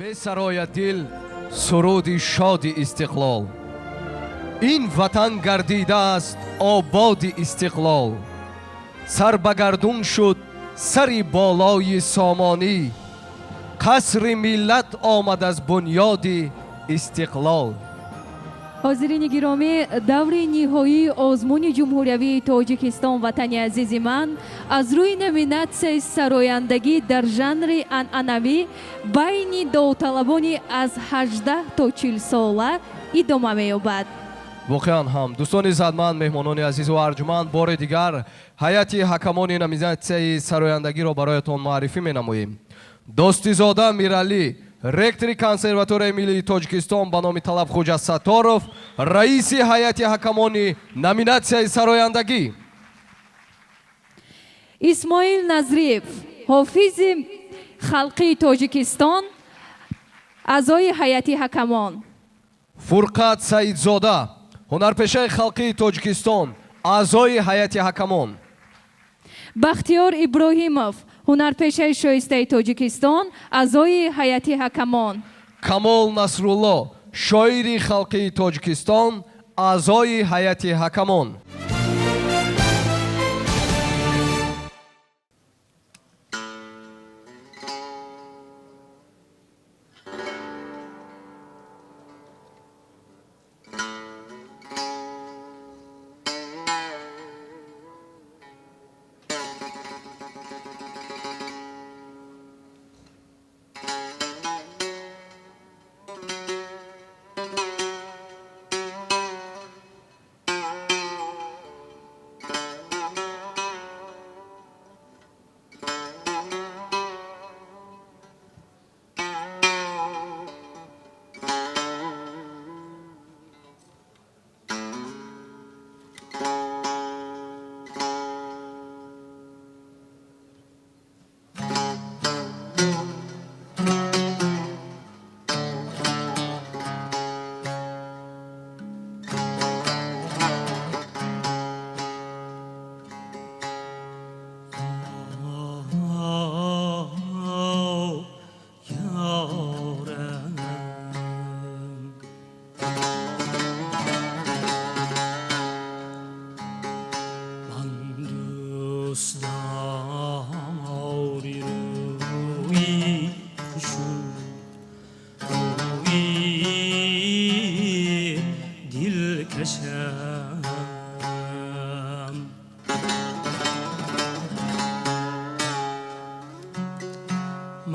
بسراید دل سرود شاد استقلال. این وطن گردیده است آباد استقلال. سر بگردون شد سری بالای سامانی. قصر ملت آمد از بنیاد استقلال. حاضرین گرامی، دور نهایی آزمون جمهوری تاجیکستان وطن عزیز من از روی نومیناسیای سرایندگی در ژانر انعنوی بین داوطلبان از 18 تا 40 ساله ادامه می‌یابد. واقعا هم دوستان عزیزمند، مهمانان عزیز و ارجمند، بار دیگر هیئت حکمان نومیناسیای سرایندگی را برایتان معرفی می‌نماییم. دوستیزاده میرعلی، رектори консерваторияи миллии тоҷикистон ба номи талаб хуҷа сатторов, раиси ҳайати ҳакамони номинатсияи сарояндагӣ. исмоил назриев, ҳофизи халқии тоҷикистон, аъзои ҳайати ҳакамон. фурқат саидзода, ҳунарпешаи халқии тоҷикистон, аъзои ҳайати ҳакамон. бахтиёр иброҳимов, ҳунарпешаи шоистаи тоҷикистон, аъзои ҳайати ҳакамон. камол насрулло, шоири халқии тоҷикистон, аъзои ҳайати ҳакамон.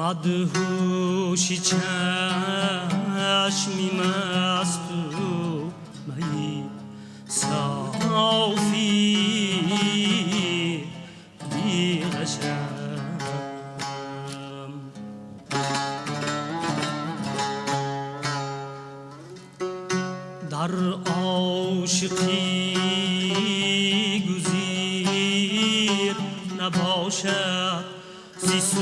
مدهوشی چشمی مستو مایی صافی بیغشم در عاشقی گزیر نباشد زیسو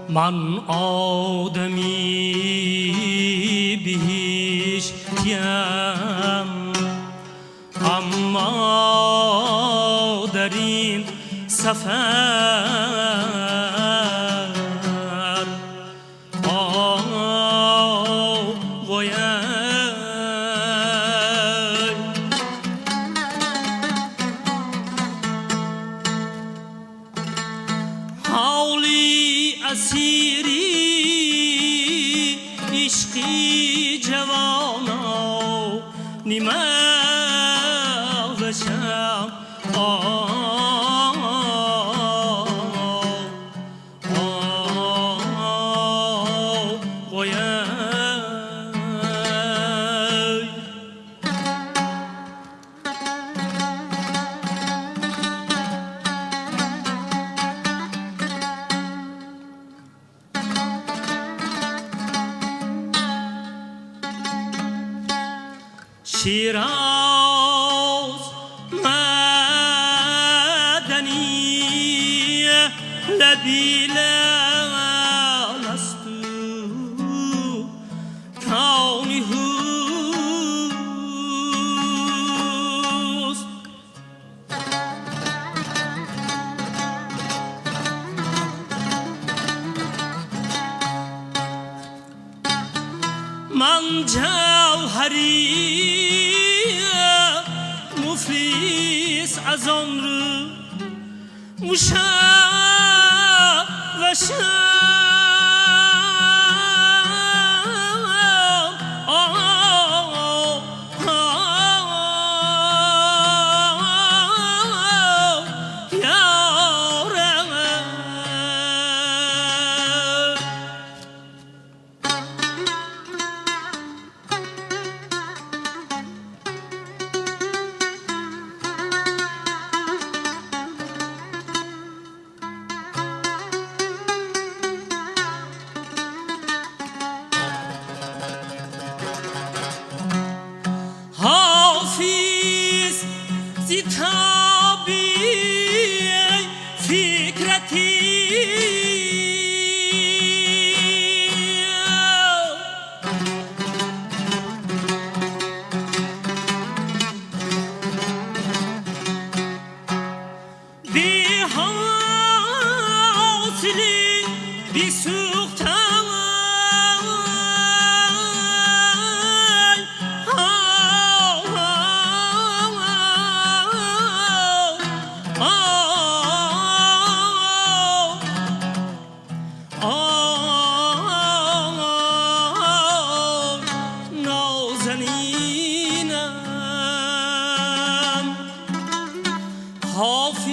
من آدمی بیش کیم، اما در این سفر زفر آوید حالی اسیری عشقی جوانا نیمه وشم شیراز مدنی لبی لعل است کانی هوست من جوهری مفلس از آن رو مشوشم حافظ زیتابی فکرتی بی حاصلی بی سوختم حافظ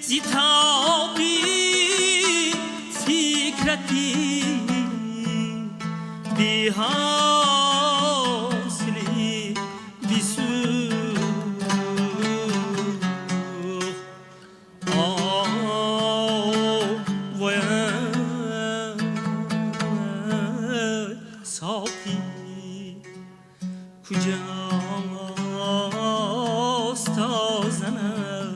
زیتابی فکرتی بی حاصلی بی سوخت ساقی کجاست تا زنم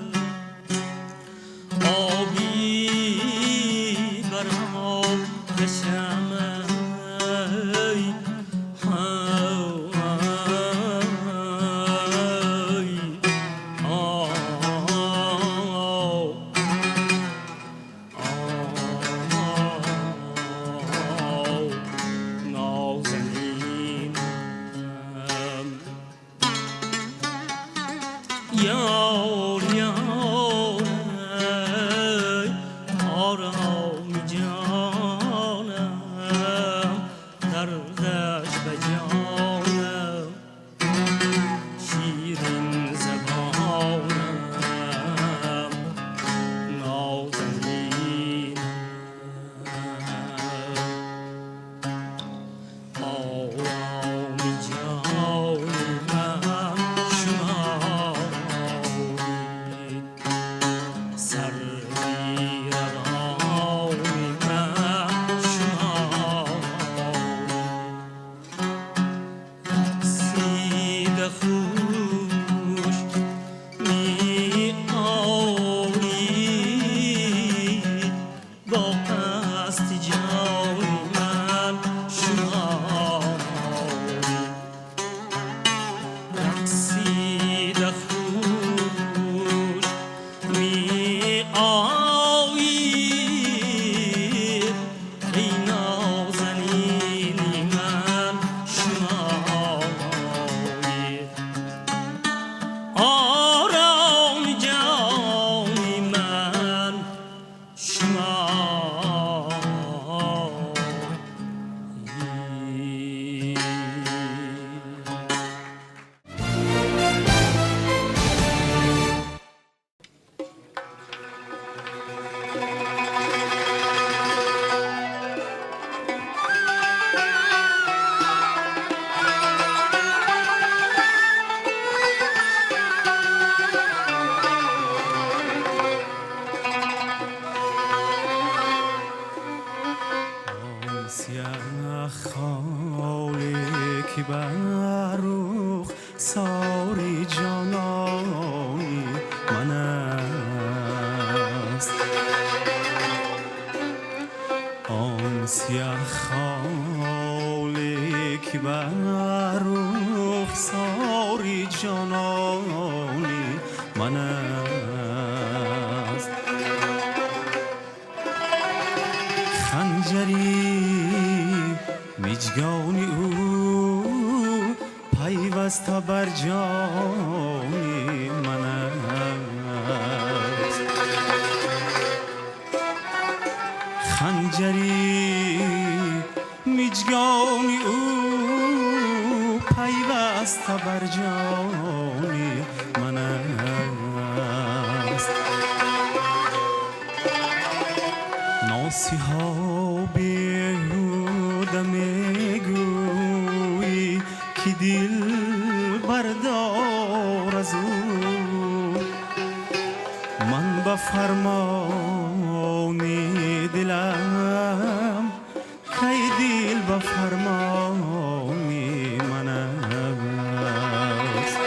آیی ای نازنینی من شمایی آرام جانی من شمایی سیاه خالی که بر رخ ساری جانانی من است آن سیاه خالی که بر رخ ساری جانانی من است خنجری میجگانی او پیوسته بر جانی من است خنجری میجگانی او پیوسته بر جانی من است ناصیحا بیهوده میگویی که دل بردار از او من به فرمانی دلم کی دل به فرمانی من است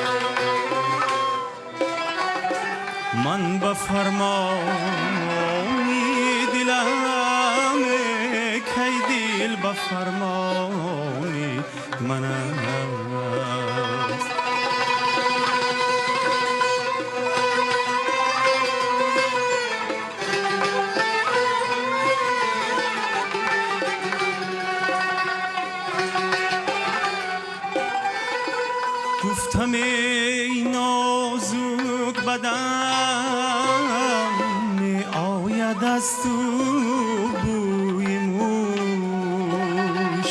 من به فرمانی دلم کی دل به فرمانی من است گفتم ای نازک بدن می آید از تو بوی موش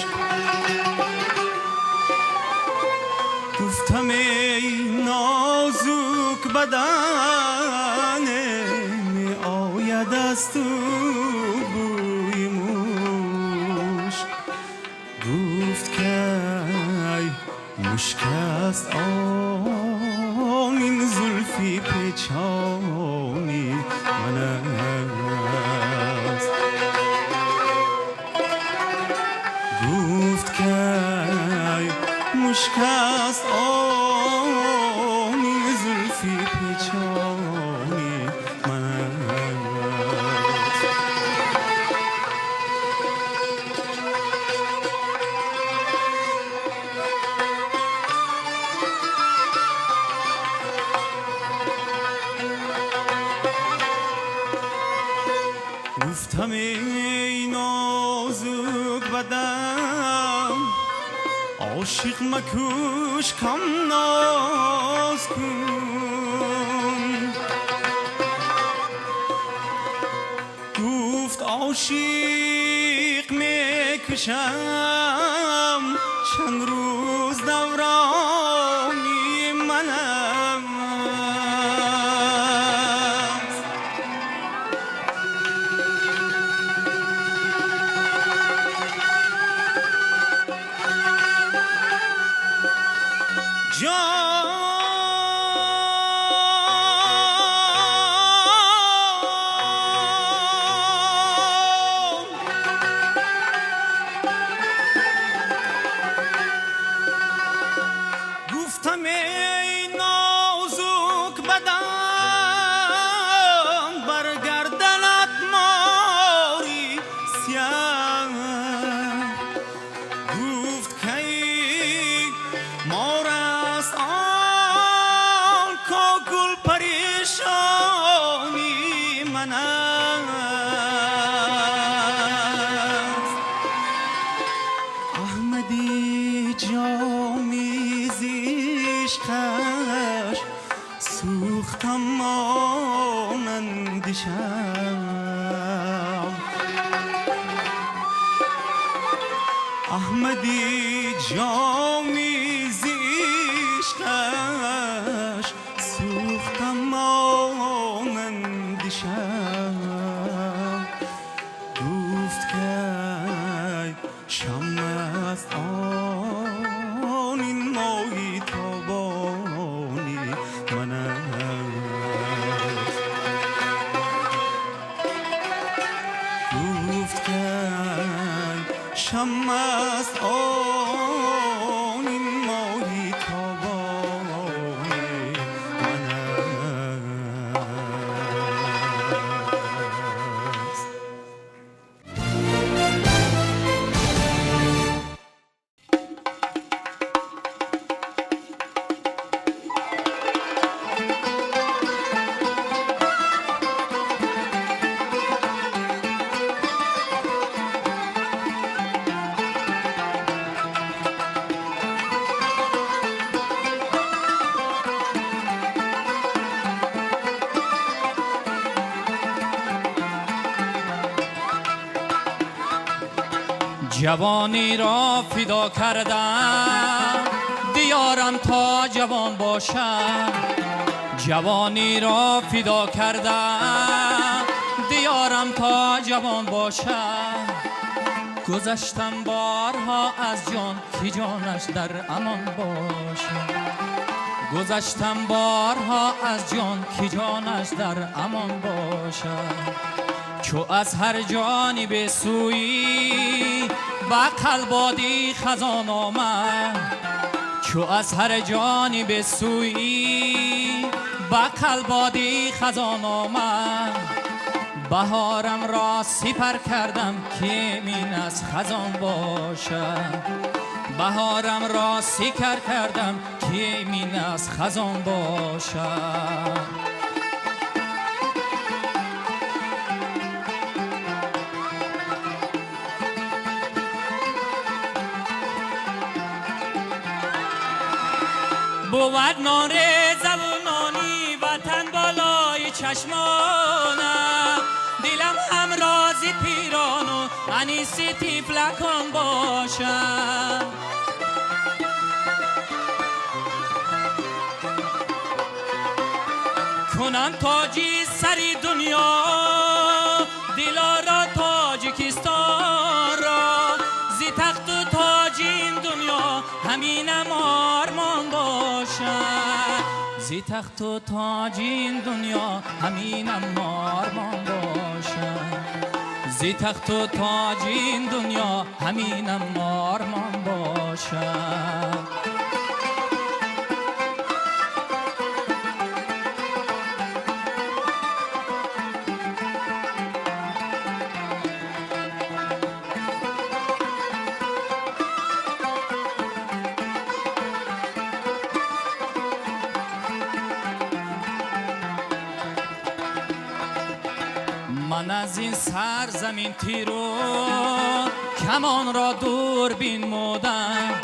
گفتم ای نازک بدن می آید از تو بوی موش گفت که مشک است آن این زلفی پیچانی من است گفت که مشک است آن این زلفی پیچانی من است گفتم ای نازک بدن عاشق مکوش کم ناز کن گفت عاشق میکشم چند روز دورانی منم است. احمدی جامی زیشقش سوختم مانند شم. احمدی جامی زیشقش سوختم مانند شم. گفت که شم است آن این ماهی تابانی من است. گفت که شم است آن این ماهی تابانی من است. جوانی را فدا کردم دیارم تا جوان باشم. جوانی را فدا کردم دیارم تا جوان باشم. گذشتم بارها از جان کی جانش در امان باشم. گذشتم بارها از جان کی جانش در امان باشم. چو از هر جانب سویی با قلبادی خزان آمد. چو از هر جانب سویی با قلبادی خزان آمد. بهارم را سپر کردم که من از خزان باشد. بهارم را سپر کردم که من از خزان باشد. بود نان ریزه و نانی وطن بالای چشمانم. دلم هم رازی پیران و انیسی تیفلکان باشم. کنم تاجی سری دنیا دلارا تاجیکستان را. زی تخت و تاج این دنیا همینم آرمان باشد. زی تخت و تاج این دنیا همینم آرمان باشد. زی تخت و تاج این دنیا همینم آرمان باشد. من از این سرزمین تیرو کمان را دور بین مودم.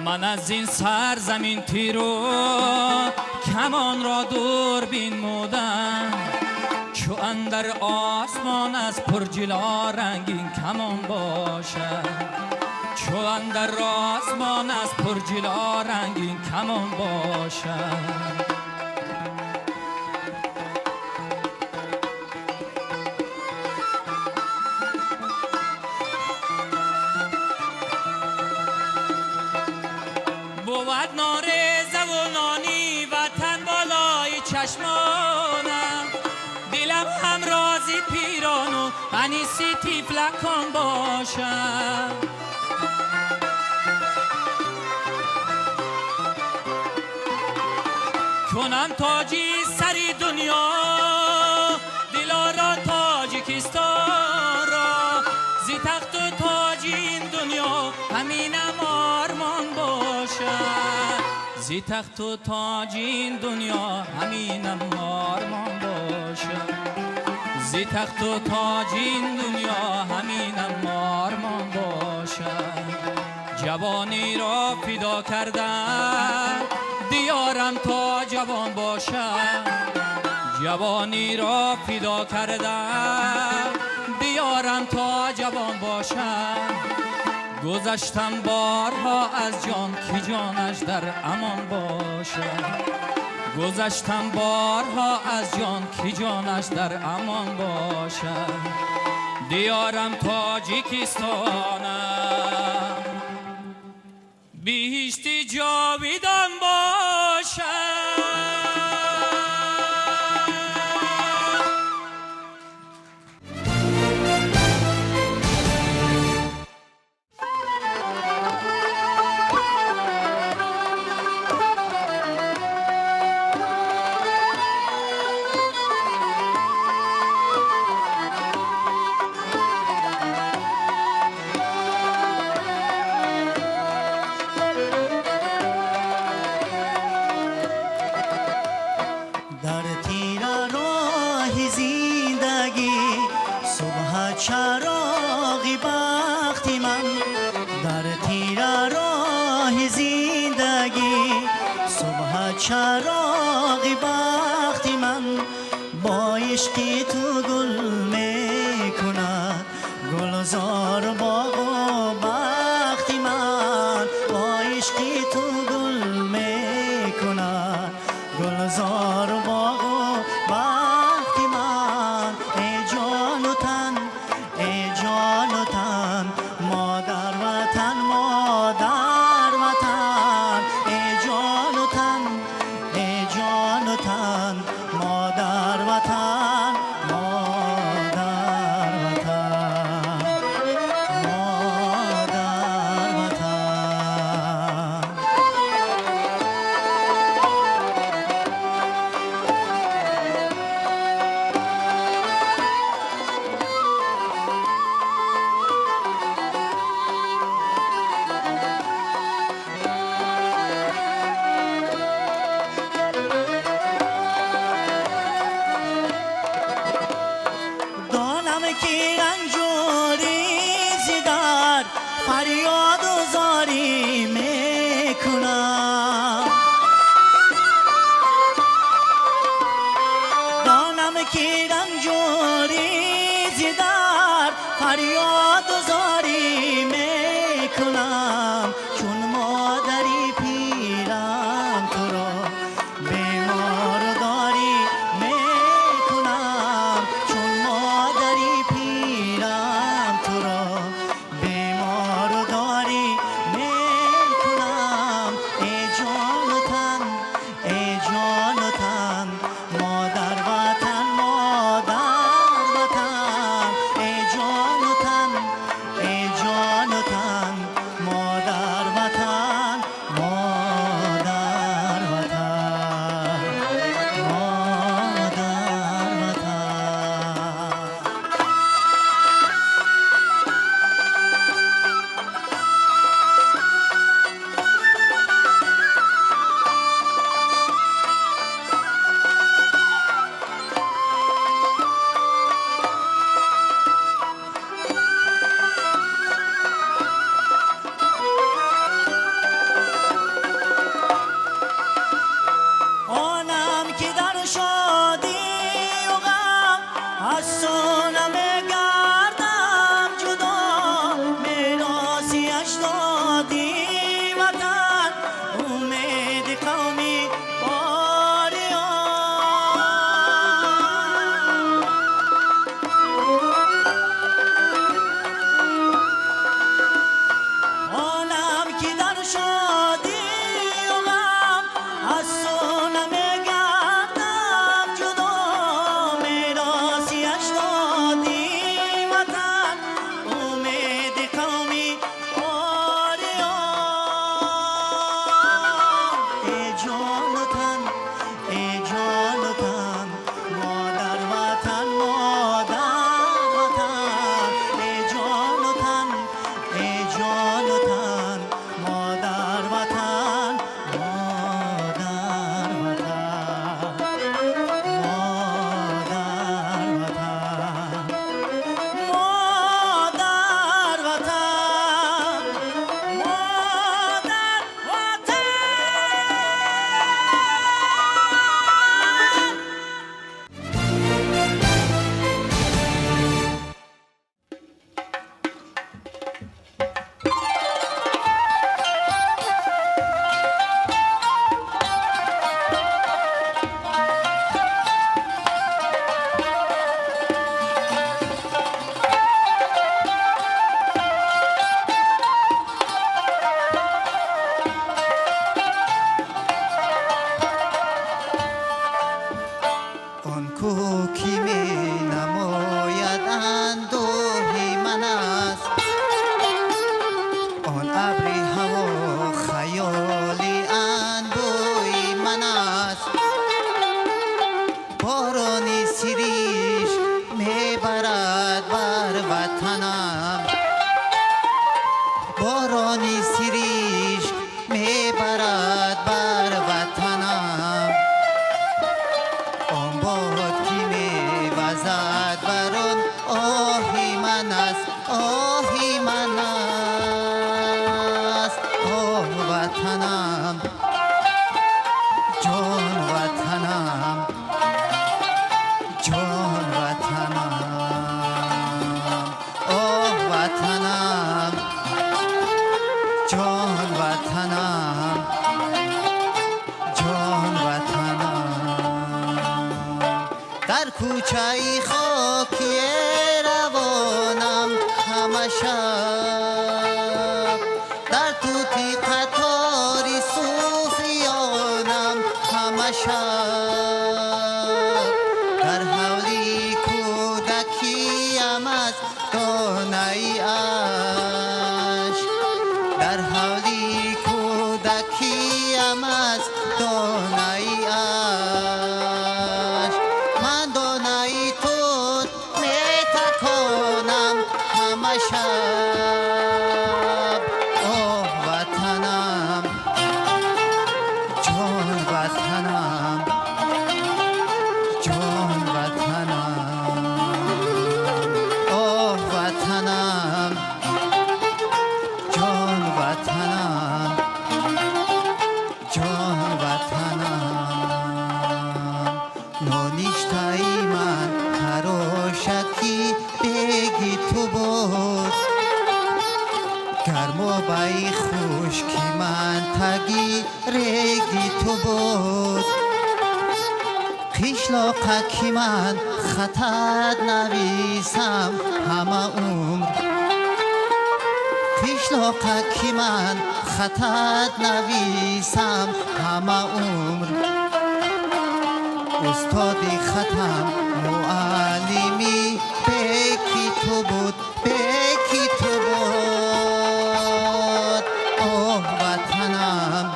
من از این سرزمین تیرو کمان را دور بین مودم. چو اندر آسمان از پرجلا رنگین کمان باشد. چو اندر آسمان از پرجلا رنگین کمان باشد. بود نان ریزه و نانی وطن بالای چشمانم. دلم هم رازی پیران و انیسی تیفلکان باشم. کنم تاجی سری دنیا دلارا تاجیکستان را. زی تخت و تاج این دنیا همینم آرمان باشد. زی تخت و تاج این دنیا همینم آرمان باشد. زی تخت و تاج این دنیا همینم آرمان باشد. جوانی را فدا کردم دیارم تا جوان باشد. جوانی را فدا کردم دیارم تا جوان باشد. گذشتم بارها از جان کی جانش در امان باشد. گذشتم بارها از جان کی جانش در امان باشد. دیارم تاجیکستانم بیشتی جاویدان باشد. در تیر راه زندگی صبح چراغی بختی من. در تیر راه زندگی صبح چراغی بختی من. با عشقی تو گل میکند گلزار باغ و بختی من. با عشقی تو گل میکند گلزار باغ و بختی من. ای جان و تن ای جان و تن مادر وطن مادر وطن. ای جان و تن ای جان و تن مادر وطن مادر وطن مادر وطن. دانم که رنجوری زیدار فریاد و زاری میکنم. دانم که رنجوری زیدار فریاد و زاری میکنم. چون مادری پیرم تو رو بیمار داری میکنم. چون مادری پیرم تو رو بیمار داری میکنم. ای جان و تن ای جان و تن مادر وطن مادر وطن. ای جان و تن ای جان و تن مادر وطن مادر وطن مادر وطن. آنم که در شادی و غم از تو نمیگردم جدا. میراثیش دادی وطن امید قومی باریان. آنم که در شادی و غم از تو نمیگردم جدا. میراثیش دادی وطنم بارانی سریش میبرد بر وطنم آن باد که میوزد بر آن آهی من است آهی من است آه وطنم جان وطنم جان وطنم آه وطنم جان وطنم جان وطنم در کوچه خاکی روانم همه شب در توتی قطاری صوفیانم همه شب در حولی کودکیم از دانه اش در حولی کودکیم از دانه اش من دانه توت میتکانم همه شب آه وطنم جان وطنم جان وطنم آه وطنم جان وطنم جان وطنم نانیشتای من تراشکی بگی تو بود گرم و بای خشکی من تگی رگی تو بود قشلاقکی من خطت نویسم همه عمر قشلاقکی من خطت نویسم همه عمر استادی ختم معلمی بکی تو بود بکی تو بود آه وطنم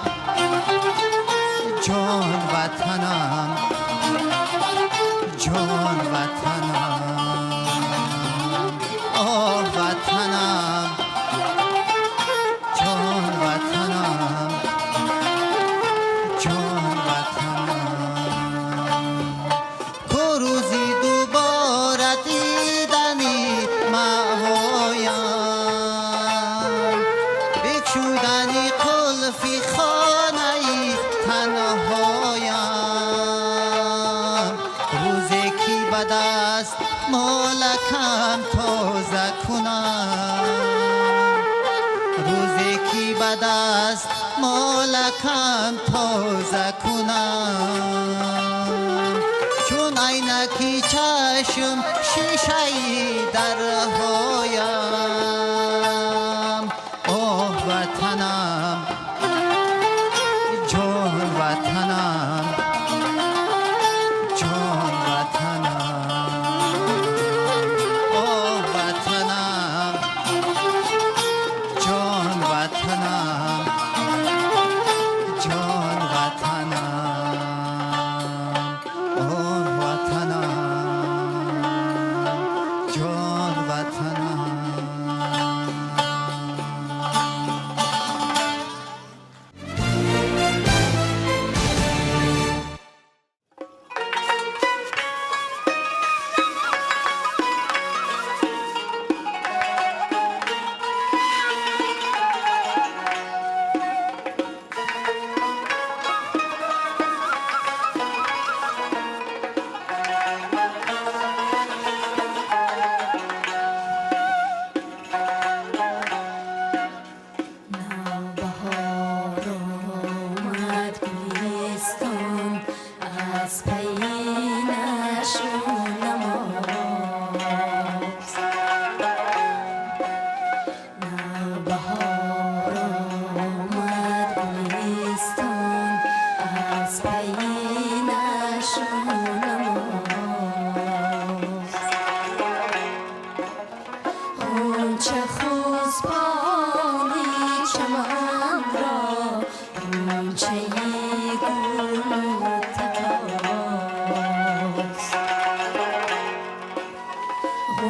جان وطنم جان وطنم آه وطنم جان وطنم جان وطنم تو روزی دوباره دیدنی مهایم بکشودنی قلفی خانه تنهایم روزی که به دست مالکم تازه کنم روزی که به دست مالکم تازه کنم چون عینکی چشم شیشه درهایم آه وطنم جان وطنم جان وطنم آه وطنم جان وطنم جان وطنم آه وطنم جان وطنم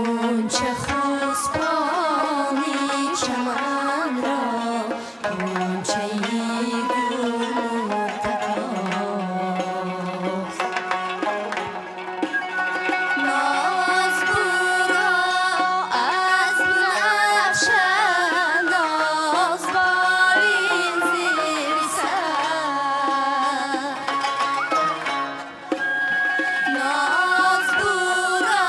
غنچه خسبانی چمن را غنچه‌ای گل مرتقاست ناز برا از بنفشن ناز بالین زیر سر ناز برا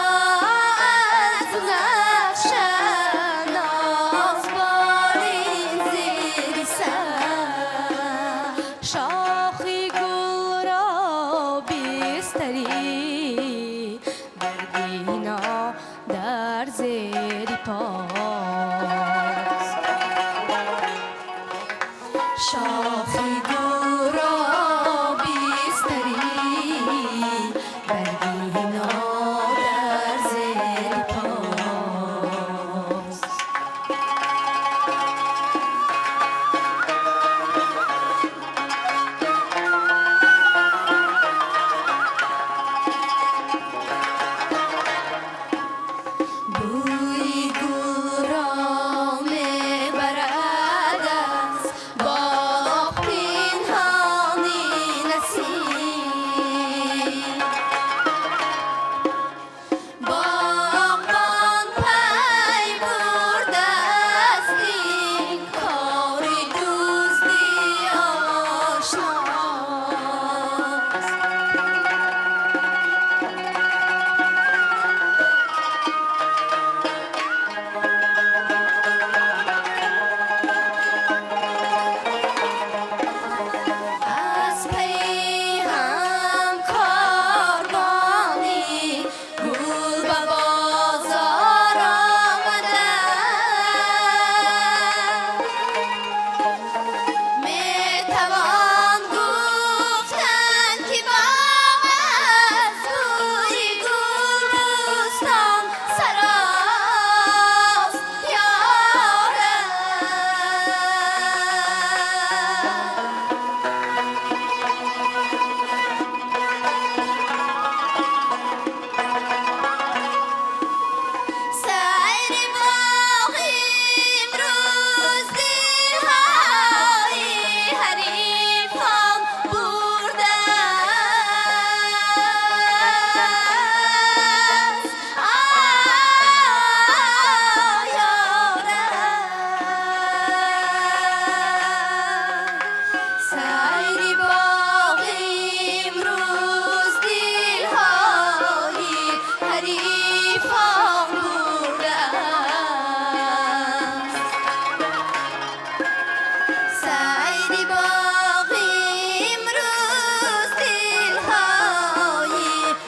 از بنفشن ناز بالین زیر سر شاخی گل را بیستری بردینا در زیر پاست شاخی گل را بیستری بردینا در زیر پاست بوی گل را میبرد از باغ پنهانی نسیم باغبان پی برده است این کار دزدی آشناست از پی هم کاروانی گل به بازار آمده میتوان گفتن که باغ از بوی گلستان سراست یارب سیر باغ امروز دلهای حریفان برده است سیر باغ امروز دلهای حریفان برده است سیر باغ امروز دلهای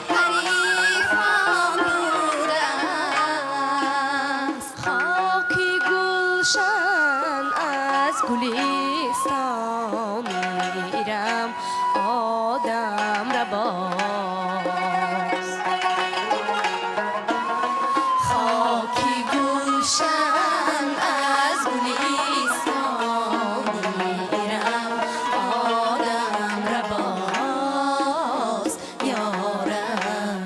حریفان برده است خاکی گلشن از گلستان میرم آدم رباست خاکی گلشن از گلستان میرم آدم رباست یارم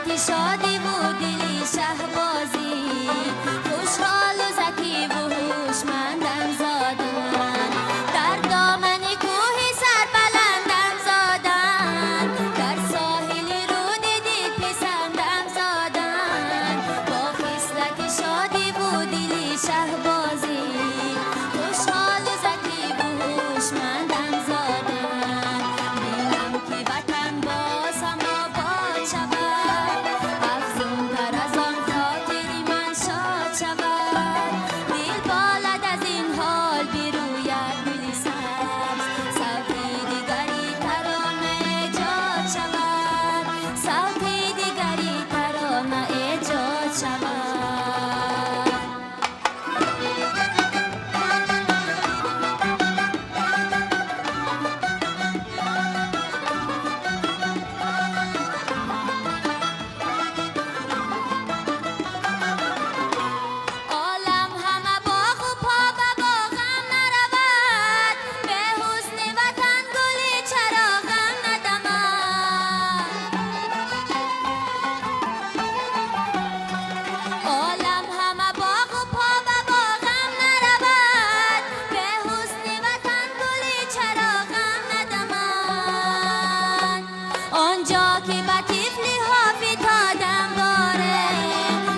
وفصلتی شادی و دلی شهبازی خوشحال و زکی و هوشمندم زادن در دامن کوهی سربلندم زادن در ساحل رود دل پسندم زادن با خصلت شادی و دلی شهبازی خوشحال و زکی و هوشمندم زادن بینم که وطن باز هم آباد شود افزون تر از آن خاطری من شاد شود دل بالد از این حال بروید گلی سبز صوتی دیگری ترانه ایجاد شود صوتی دیگری ترانه ایجاد شود عالم همه باغ و پا به باغم نرود به حسن وطن گلی چراغم ندمد عالم همه باغ و پا به باغم نرود به حسن وطن گلی چراغم ندمد آنجا که به طفلی ها فتادم باره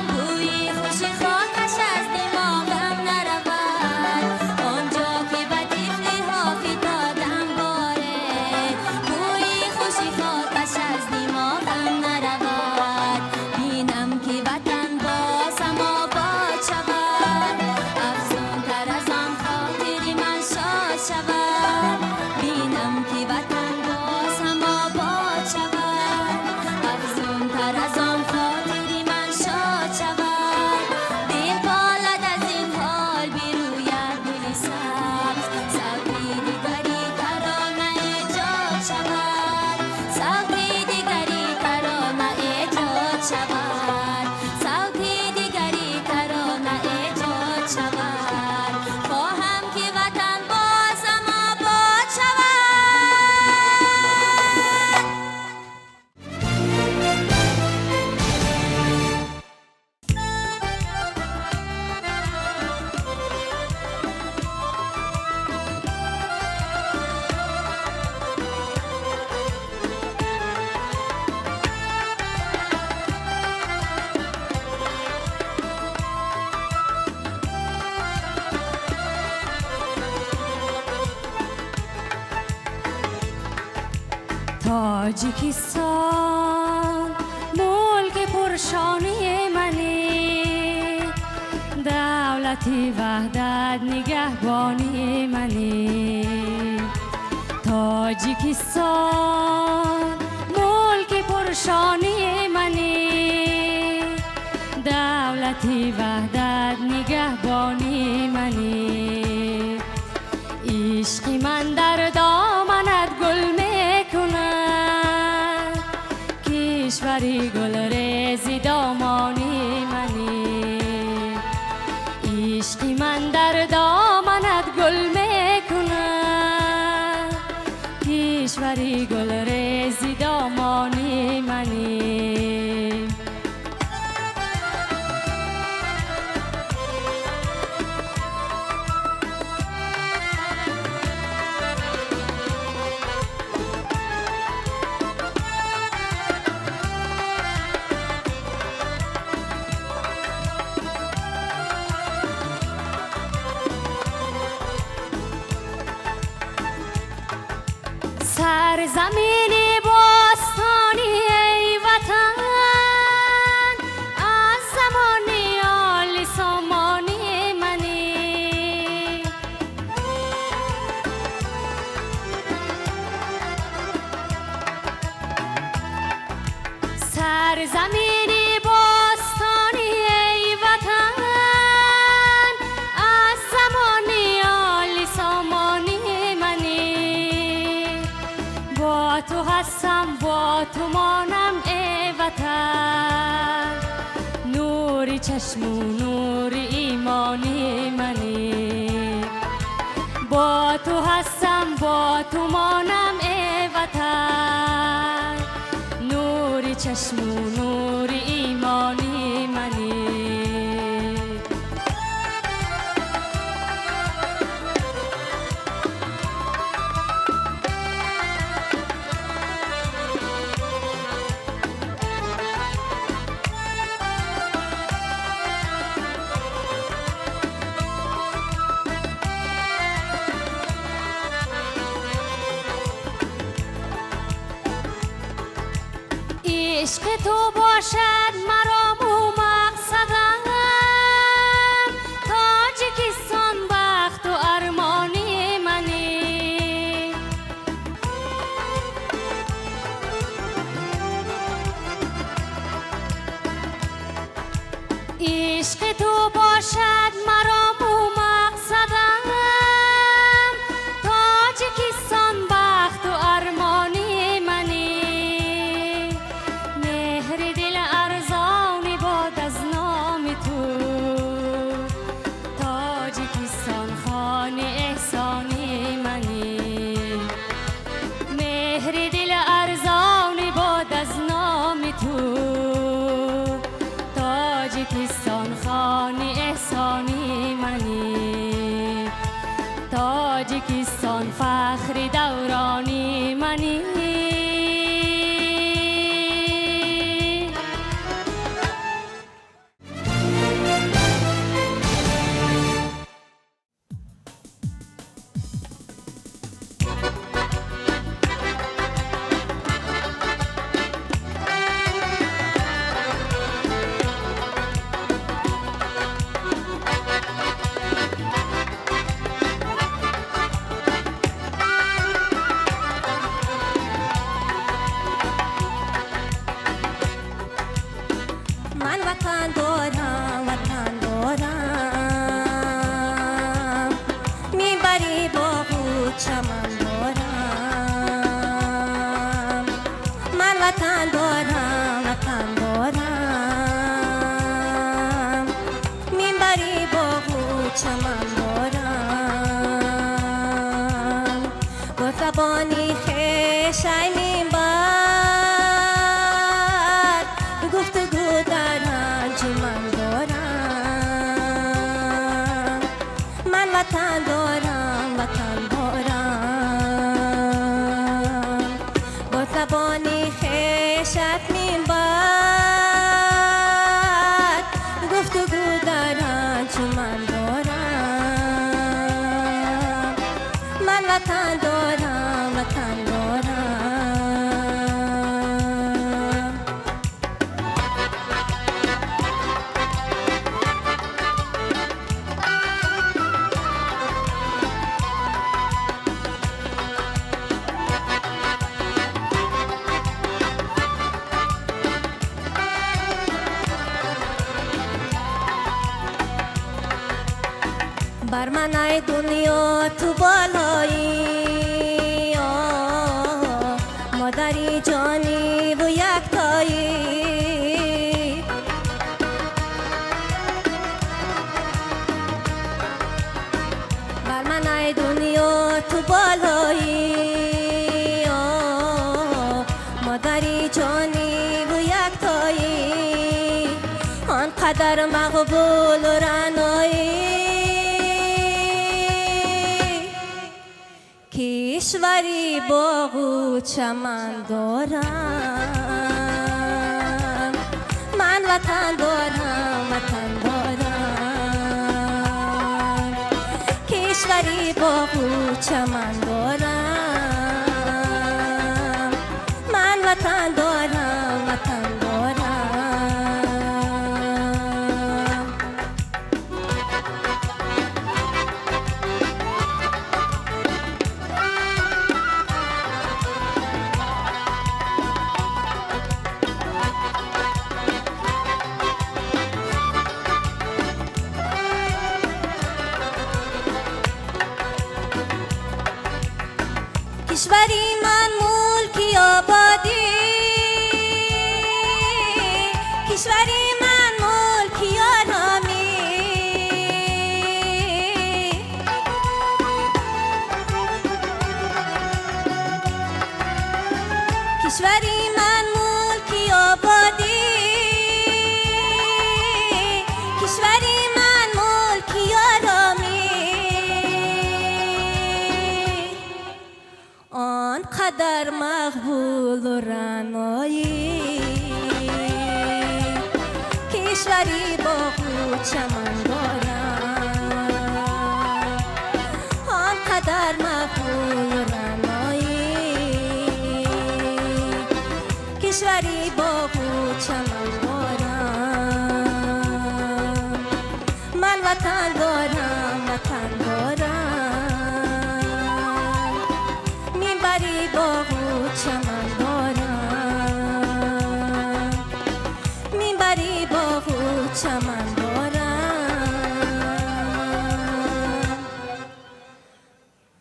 بوی خوشی خاکش از دماغم نرود آنجا که به طفلی ها فتادم باره بوی خوشی خاکش از دماغم نرود بینم که وطن باز هم آباد شود افزون تر از آن خاطری من شاد شود بینم که وطن باز هم آباد شود افزون تر از آن خاطری من شاد شود دل بالد از این حال بروید گلی سبز صوتی دیگری ترانه ایجاد شود صوتی دیگری ترانه ایجاد شود صوتی دیگری ترانه ایجاد شود خواهم که وطن باز هم آباد شود تاجیکستان ملک پرشانی منی دولتی وحدت نگهبانی منی تاجیکستان ملک پرشانی منی دولتی وحدت نگهبانی منی عشق من در دامنت گل میکند کشوری گل ریزی دامانی منی عشق من در دامنت گل میکند کشوری گل ریزی دامانی منی سرزمین باستانی ای وطن از زمان آل سامانی منی سرزمین باستانی ای وطن از زمان آل سامانی منی با تو هستم با تو مانم ای وطن نوری چشم و نوری ایمانی منی با تو هستم با تو مانم ای وطن نوری چشم و نوری عشق تو باشد مرام و مقصدم تاجیکستان بخت و ارمانی منی عشق تو باشد مرام و مقصدم تاجیکستان بخت و ارمانی منی مهر دل ارزانی باد از نام تو تاجیکستان خان احسانی منی مهر دل ارزانی باد از نام تو تاجیکستان خان احسانی منی تاجیکستان فخر دورانی منی من وطن دارم میبری باغ و چمن دارم من وطن دارم میبری باغ و چمن دارم با زبانی خویشم میبر گفتگو در انجمن دارم من وطن دارم با زبانی خویشت میبر گفتگو در انجمن دارم من وطن دارم بر منای دنیا تو بالایی مادری جانی و یکتایی بر منای دنیا تو بالایی مادری جانی و یکتایی آنقدر مقبول و رعنایی کشوری باغ و چمن دارم من وطن دارم کشوری باغ و چمن دارم من وطن دارم کشوری من ملکی آبادی کشوری من ملکی آرامی کشوری من ملکی آبادی کشوری من ملکی آرامی آنقدر مقبول و رعنایی کشوری باغ و چمن دارم آنقدر مقبول و رعنایی کشوری با خود چمن دارم من وطن دارم میبری با خود چمن دارم میبری با خود چمن دارم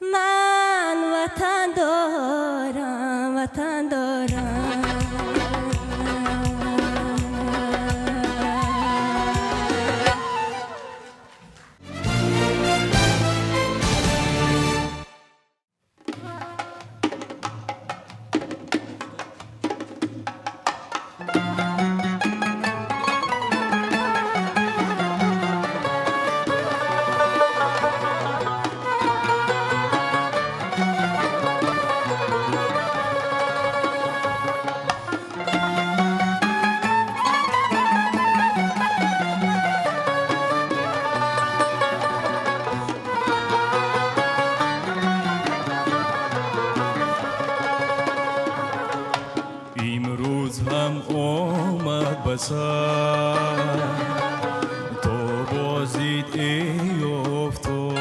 من وطن دارم امروز هم آمد بسر تو بازید ای افتاد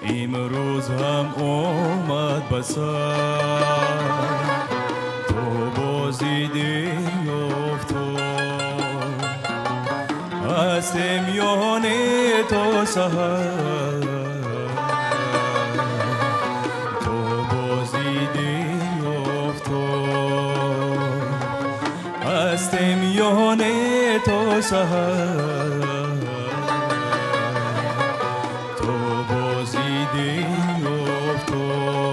امروز هم آمد بسر تو بازید ای افتاد هستم یانه تو سهر تو بازید هستم یانه تو سهر تو بازیدی افتاد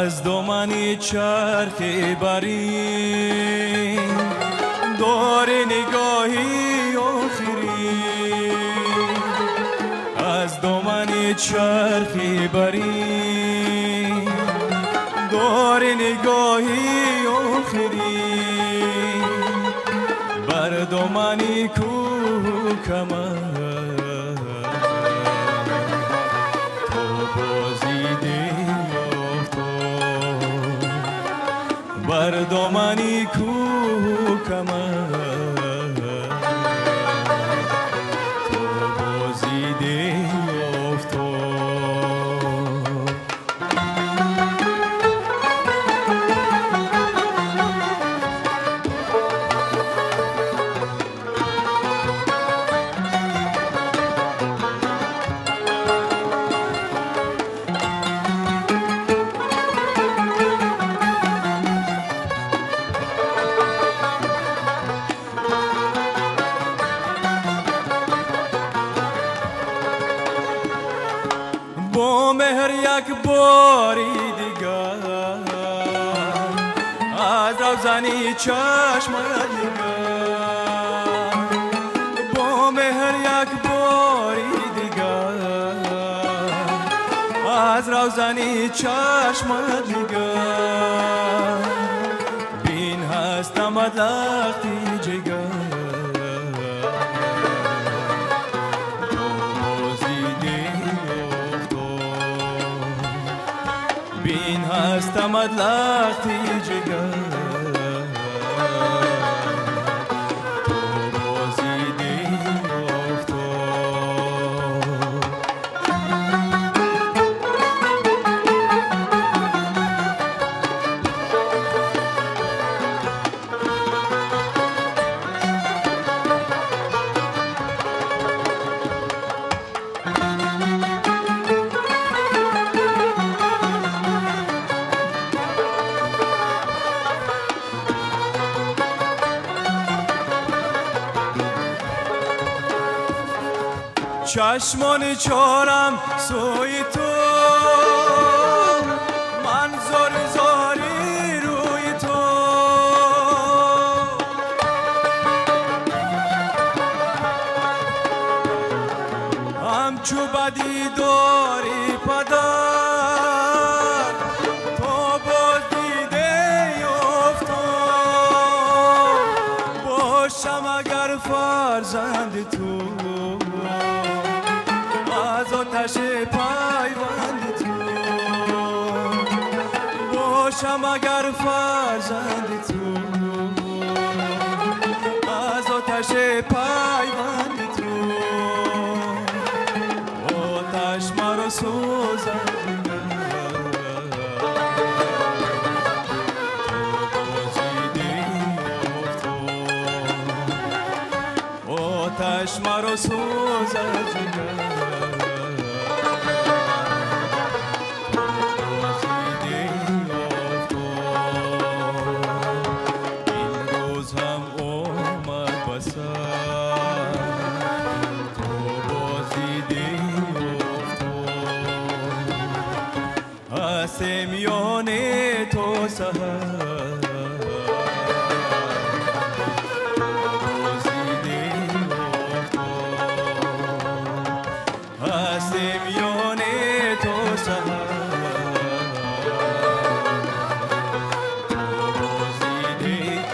از دامنی چرخ بری دور نگاهی آخری از دامنی چرخ بری دور نگاهی آخری بر دامنی کوه کمر تو بازیدی بر دامنی کوه کمر تو بازیدی افتاد با مهر یک باری دیگر از روزنی چشمت نگر با مهر یک باری دیگر از روزنی چشمت نگر بین هستمت لختی جگر بین هستمت لختی جگر تو بازیدی افتاد چشمان چارم سوی تو من زار زاری روی تو آمدی داری پدر تو باز دیده افتاد باشم اگر فرزند تو از آتش پیوند تو باشم اگر فرزند تو از آتش پیوند تو آتش مرا سوزد آتش مرا سوزد میان تو سهر بازیده هست میان تو سهر بازیده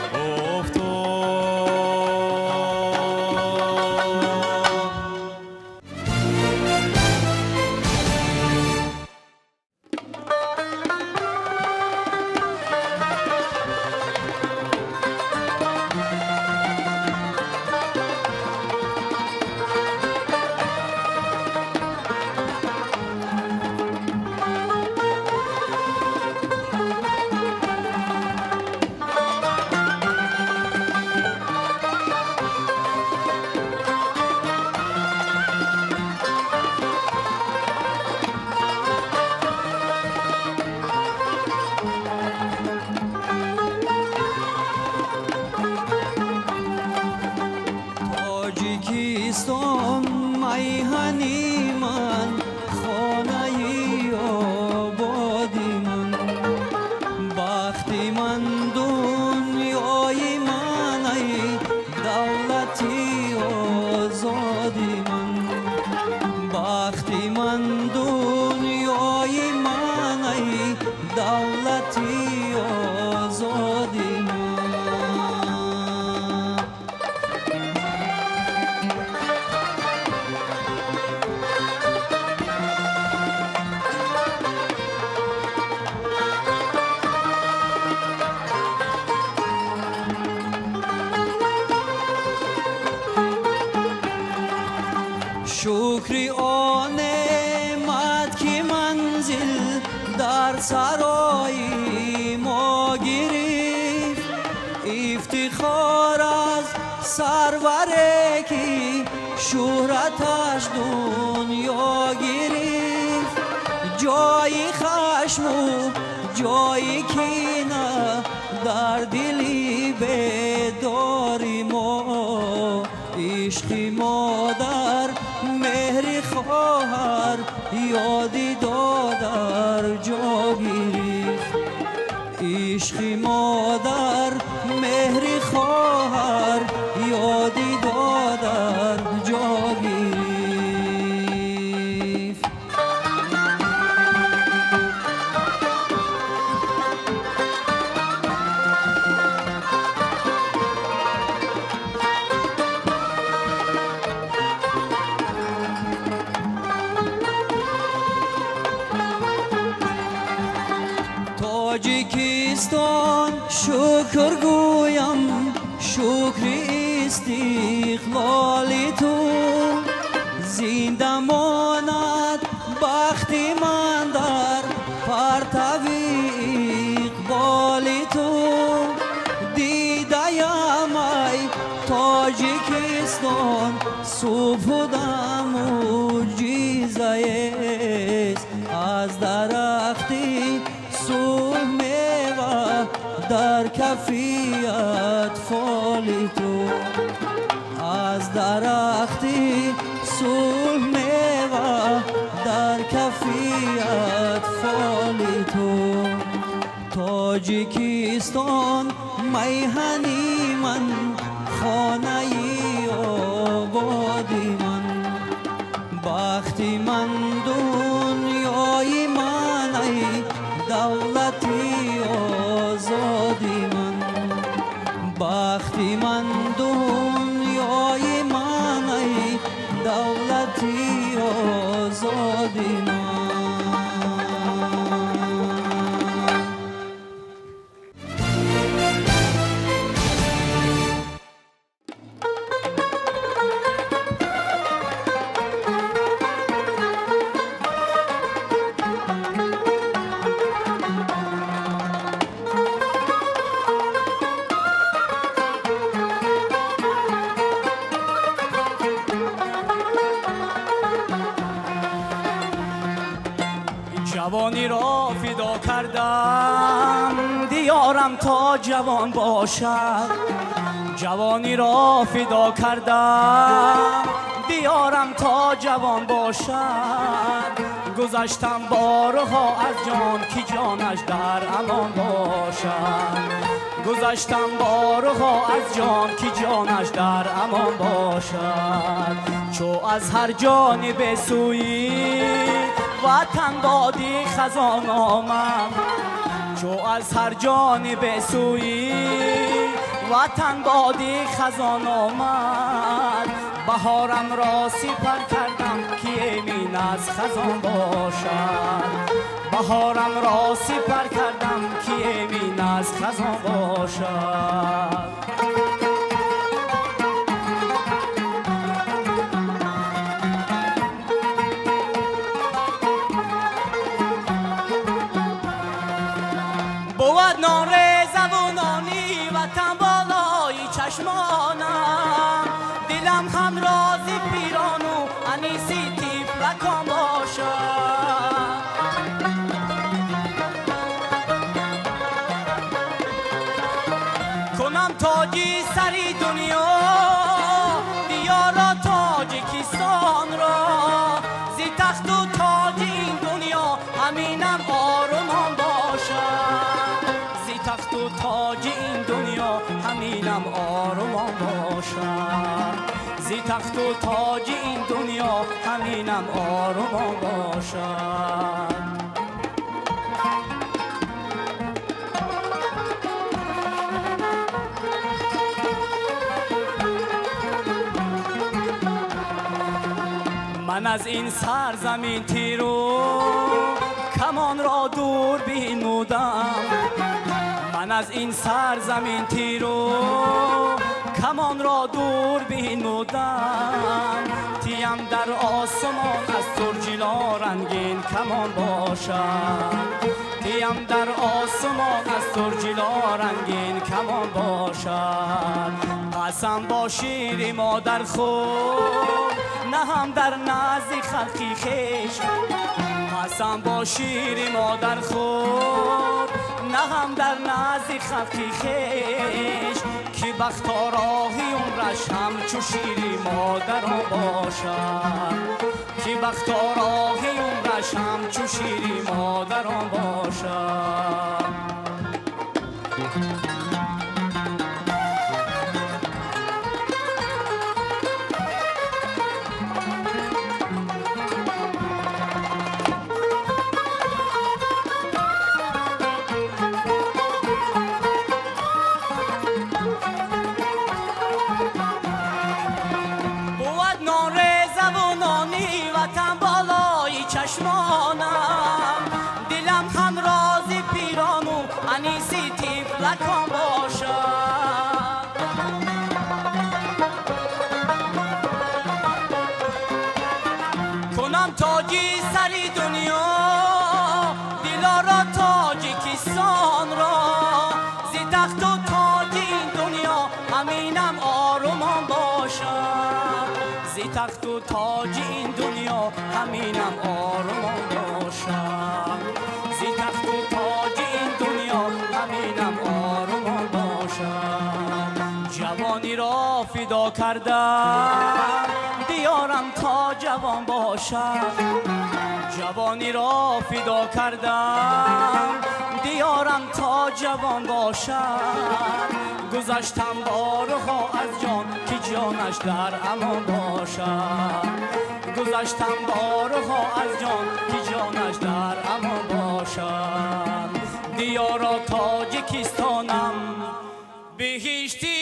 تاجیکستان میهنی من خانه آبادی من بختی من دنیای من ای دولتی آزادی من بختی من دنیای من ای دولتی آزادی من شکری آن نعمت که منزل در سرای ما گرفت افتخار از سروره که شهرتش دنیا گرفت جای خشم و جای کینه در دلی بیداری ما عشق مادر مهر خواهر یادی دادر جا گرفت عشق مادر مهر خواهر یادی دادر جا گرفت تاجیکستان شکر گویم شکر استقلال تو زنده ماند بختی من در پرتو اقبال تو دیدیم ای تاجیکستان صبح و دم معجزه است از درختی صبح میوه در کفی اطفال تو از درختی صبح میوه در کفی اطفال تو تاجیکستان میهنی من خانه آبادی من بختی من بختی من دنیای من ای دولتی آزادی من. جوانی را فدا کردم دیارم تا جوان باشد. جوانی را فدا کردم دیارم تا جوان باشد. گذشتم بارها از جان که جانش در امان باشد. گذشتم بارها از جان که جانش در امان باشد. چو از هر جانب سوی وطن بادی خزان آمد. چو از هر جانب سوی وطن بادی خزان آمد. بهارم را سپر کردم که امین از خزان باشد. بهارم را سپر کردم که امین از خزان باشد. بود نان زبونانی وطن بالای چشمانم. دلم هم راضی پیران و انیسی تیفلکان باشد. کنم تاجی سری دنیا دیارا تاجیکستان را. زی تخت و تاج این دنیا همینم آرمان باشد. زی تخت و تاج این دنیا همینم آرمان باشد. زی تخت و تاج این دنیا همینم آرمان باشد. من از این سرزمین تیرو کمان را دور بینمودم. من از این سرزمین تیرو کمان را دور بینمودم. تیم در آسمان از ترجیلا رنگین کمان باشد. تیم در آسمان از ترجیلا رنگین کمان باشد. قسم با شیر مادر خود نه هم در نزد خلقی خیش. قسم با شیر مادر خود نه هم در نزد خلقی خیش. که بختا راهی عمرش هم چو شیر مادران باشد. که بختا راهی عمرش هم چو شیر مادران باشد. چشمانم دلم هم راضی پیران و انیسی تیفلکان باشد. کنم تاجی سری دنیا دلارا تاجیکستان را. زی تخت و تاج این دنیا همینم آرمان باشد. زی تخت و تاج این دنیا همینم آرمان باشد. زی تخت و تاج این دنیا همینم آرمان باشد. جوانی را فدا کردم دیارم تا جوان باشد. جوانی را فدا کردم دیارم تا جوان باشد. گذشتم بارها از جان که جانش در امان باشد. گذشتم بارها از جان که جانش در امان باشد. دیارا تاجیکستانم بهشتی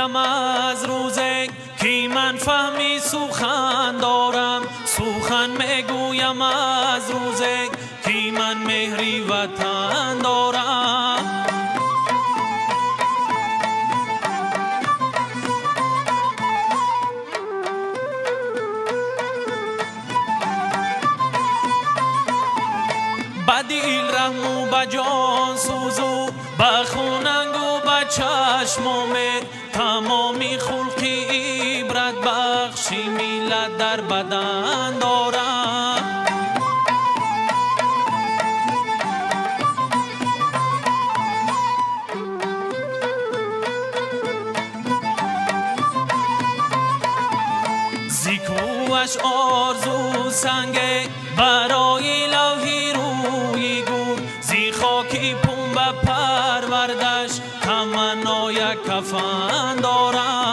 میگویم از روزه که من فهمی سخن دارم سخن میگویم از روزه که من مهری وطن دارم بدیل رحم و بجان سوزو بخوننگ و بچشم آمد تمامی خلقی عبرت بخشی میلت در بدن دارم زیکوش آرزو سنگه برای لوحی روی گور زی خاکی پنبه پروردش تمنای کفن دارم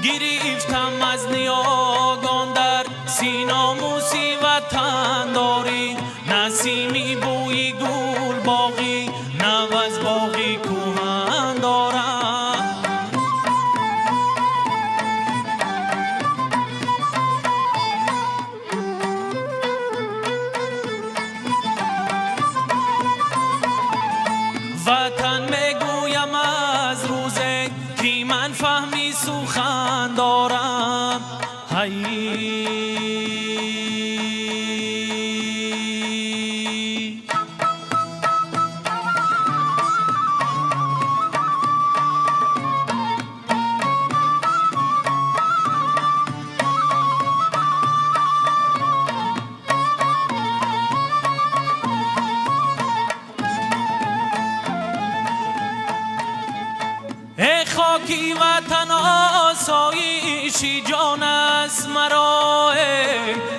گرفتم از نیاگان در سینا موسی وطن داری نسیمی بوی گل باقی نو از باقی کوهن دارم وطن میگویم از روزه که من فهمی سخن دارم ای خاکی وطن آسایشی جان است مرا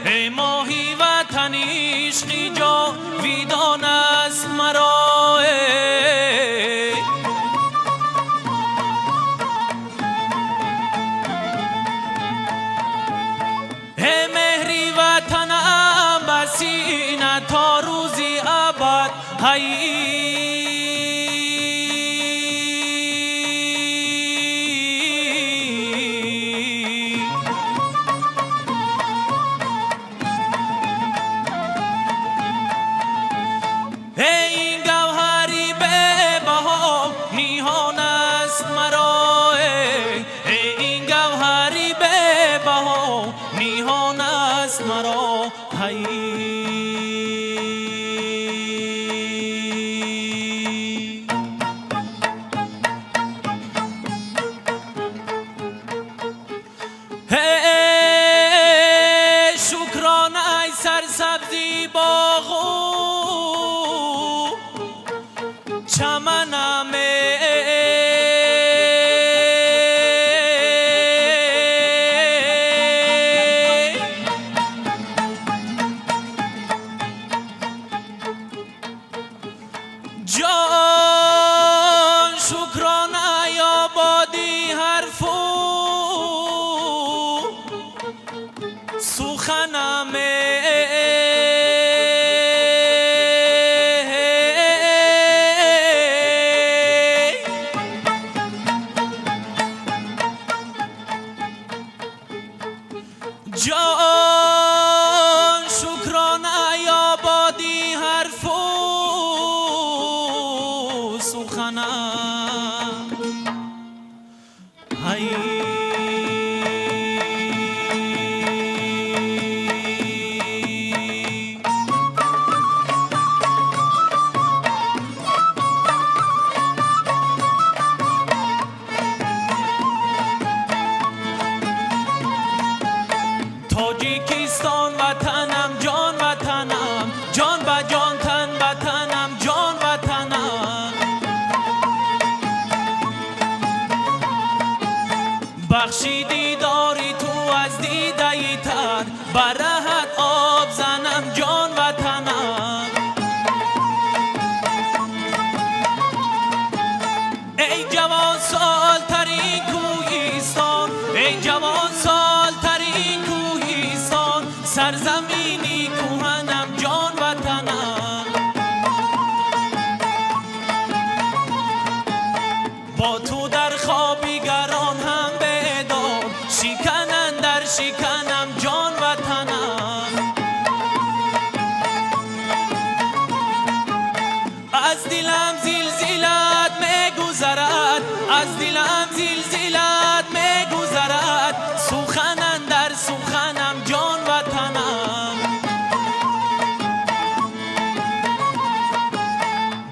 ای ماهی وطن عشقی جاویدان است مرا ای مهری وطنم بسی نه تا روزی ابد این گوهری به بها نیهان است مرا این گوهری به بها نیهان است مرا شکران ای سرسبزی باغو چمنم جان شکران ای آبادی حرفو سخنم جان شکران ای آبادی حرفو سخنم تاجیکستان وطنم جان وطنم جان با جان تن وطنم جان وطنم بخشیدی داری تو از دیده تر برهت آب زنم جان وطنم ای جوان سال ترین کوهستان ای جوان سال ترین کوهستان با تو در خوابیگران هم بیدار شکنن در شکنم جان وطنم از دلم زلزلت میگذرد از دلم زلزلت میگذرد سخنن در سخنم جان وطنم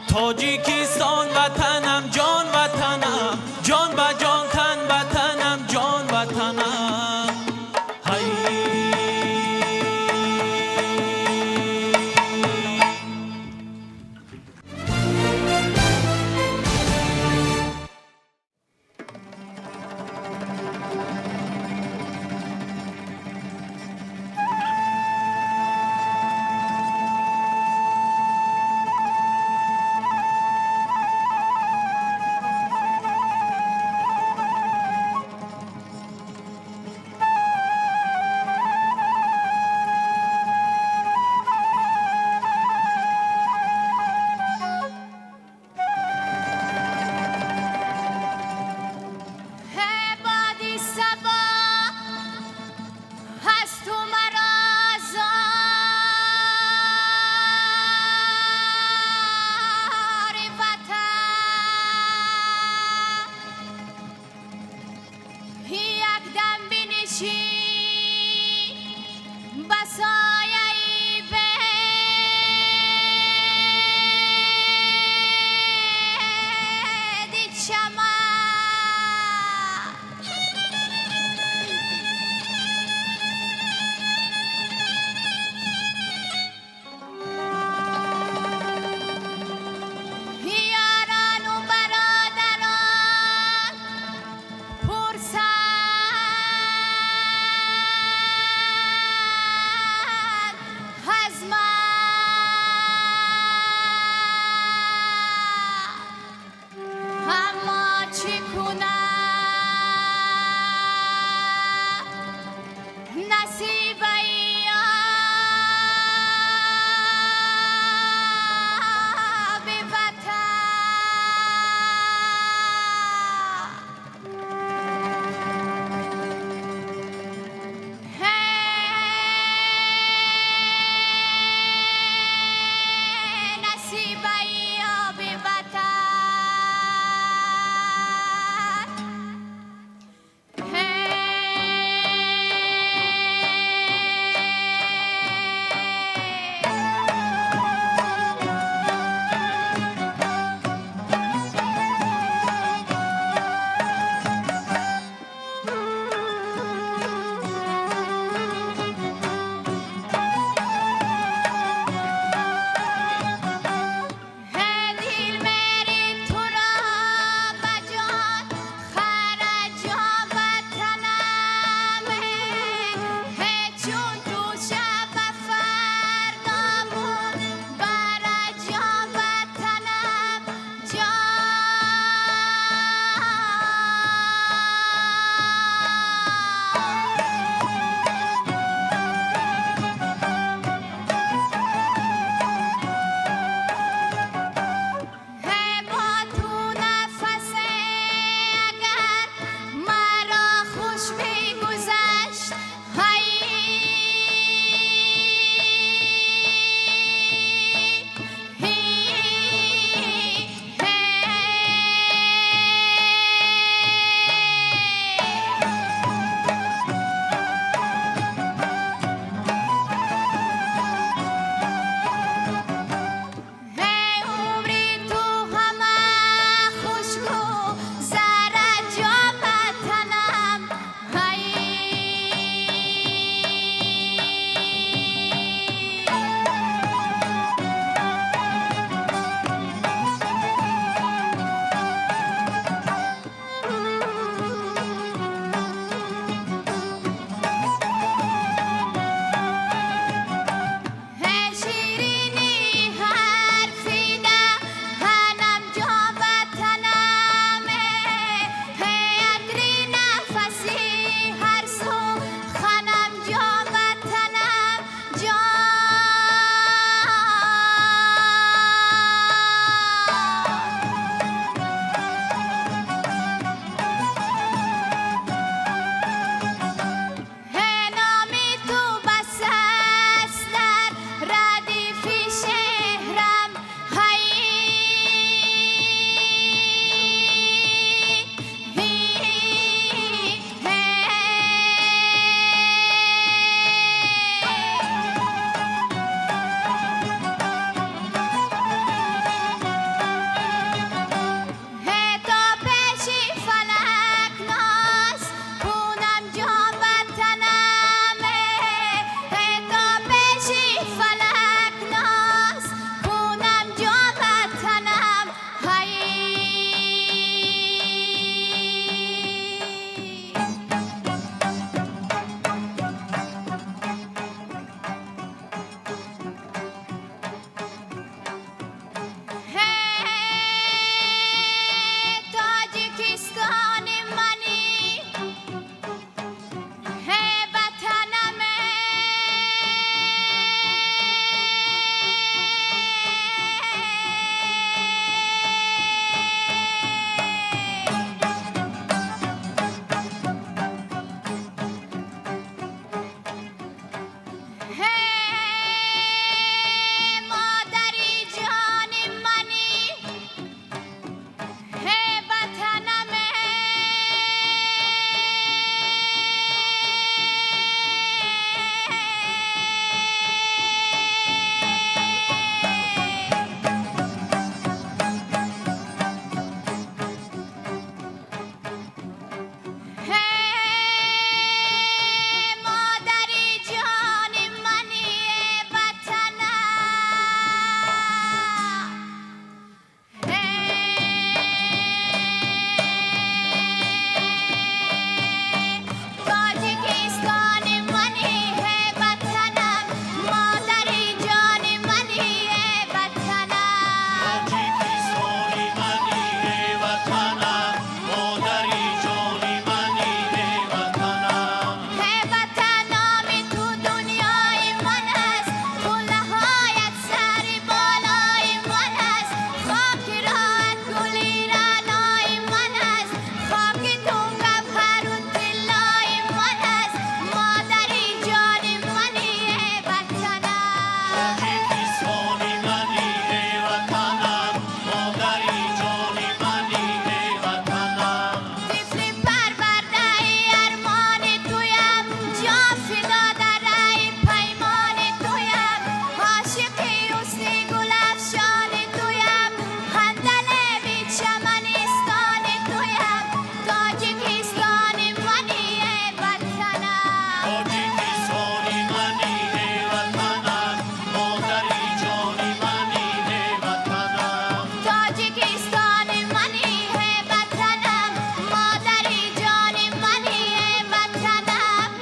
تاجیکستان وطنم جان وطنم جان به جان تن وطنم جان وطنم تاجیکستان منی ہے وطنم مادری جان منی ہے وطنم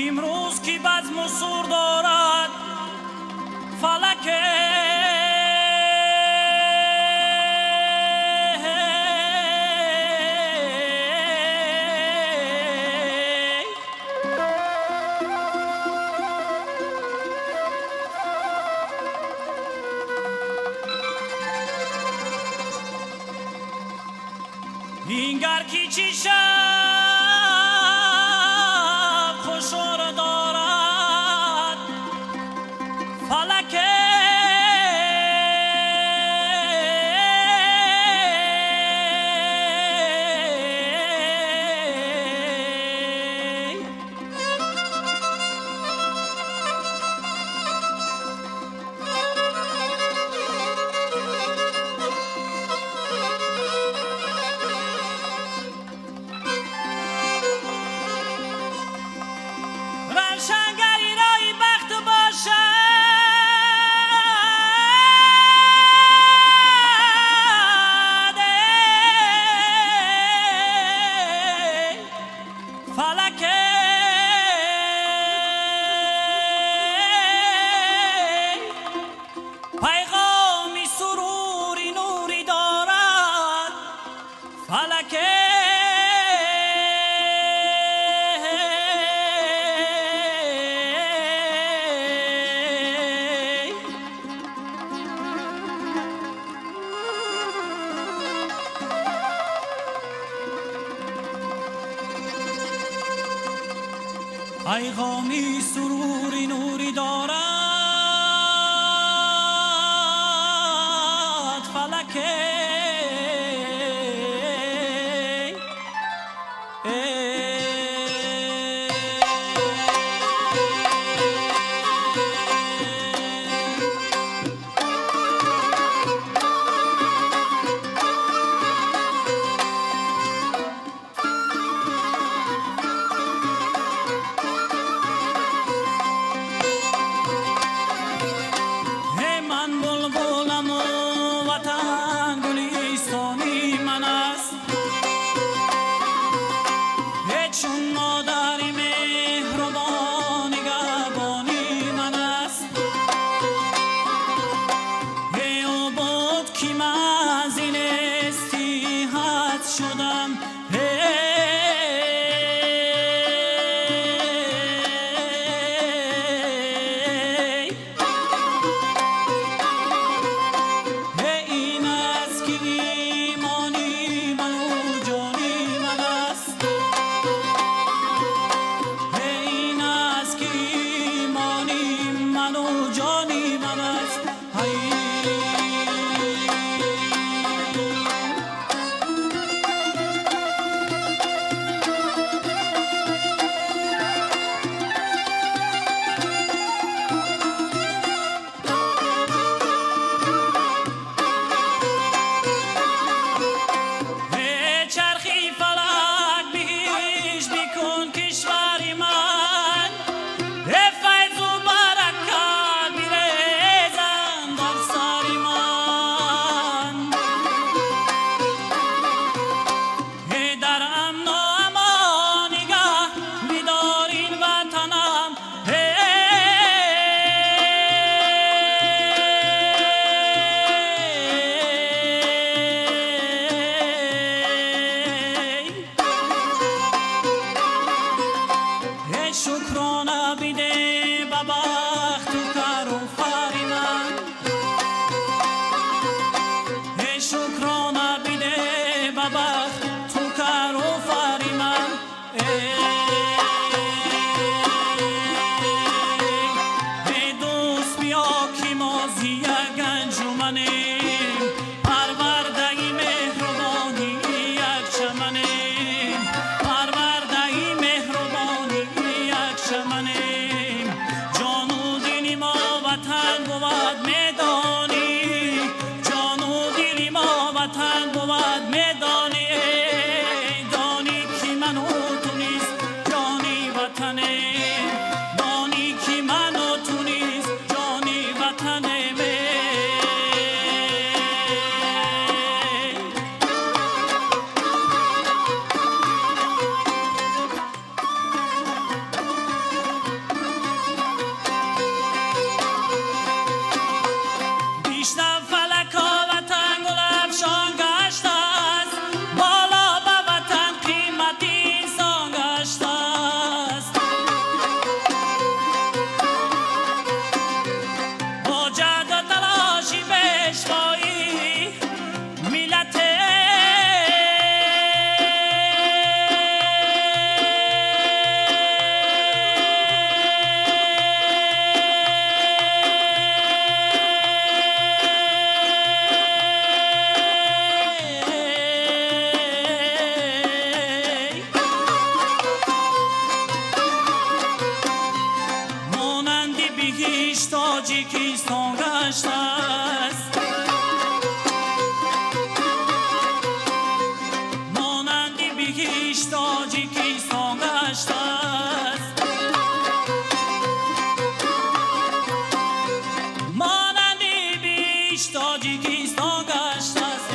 امروز کی بزم و سور دارد فلک اینگر کی چی شب خوشور دارد فلک روشنگری رای بخت باشد فلک پیغامی سروری نوری دارد فلک پیغامی سروری نوری دارد فلک وطن وطن می تاجیکستان گشته است مانندی بگیش تاجیکستان گشته است مانندی بیش تاجیکستان گشته است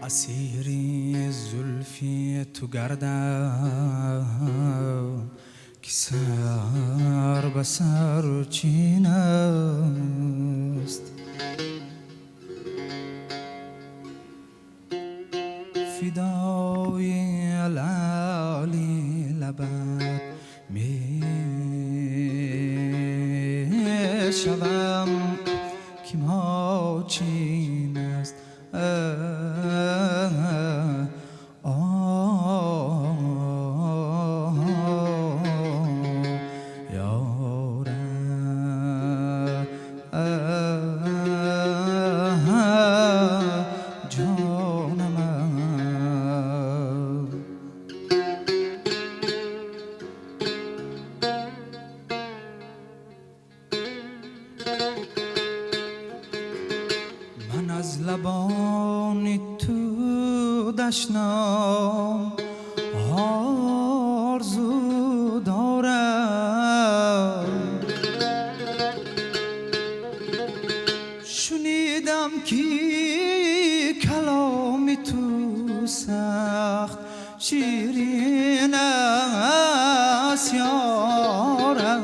اسیری زلفی تو گردم که سر به سر چین است فدای لالی لبت می شوم که ما چین است من از لبان تو دشنام آرزو دارم شنیدم که کلام تو سخت شیرین است یارم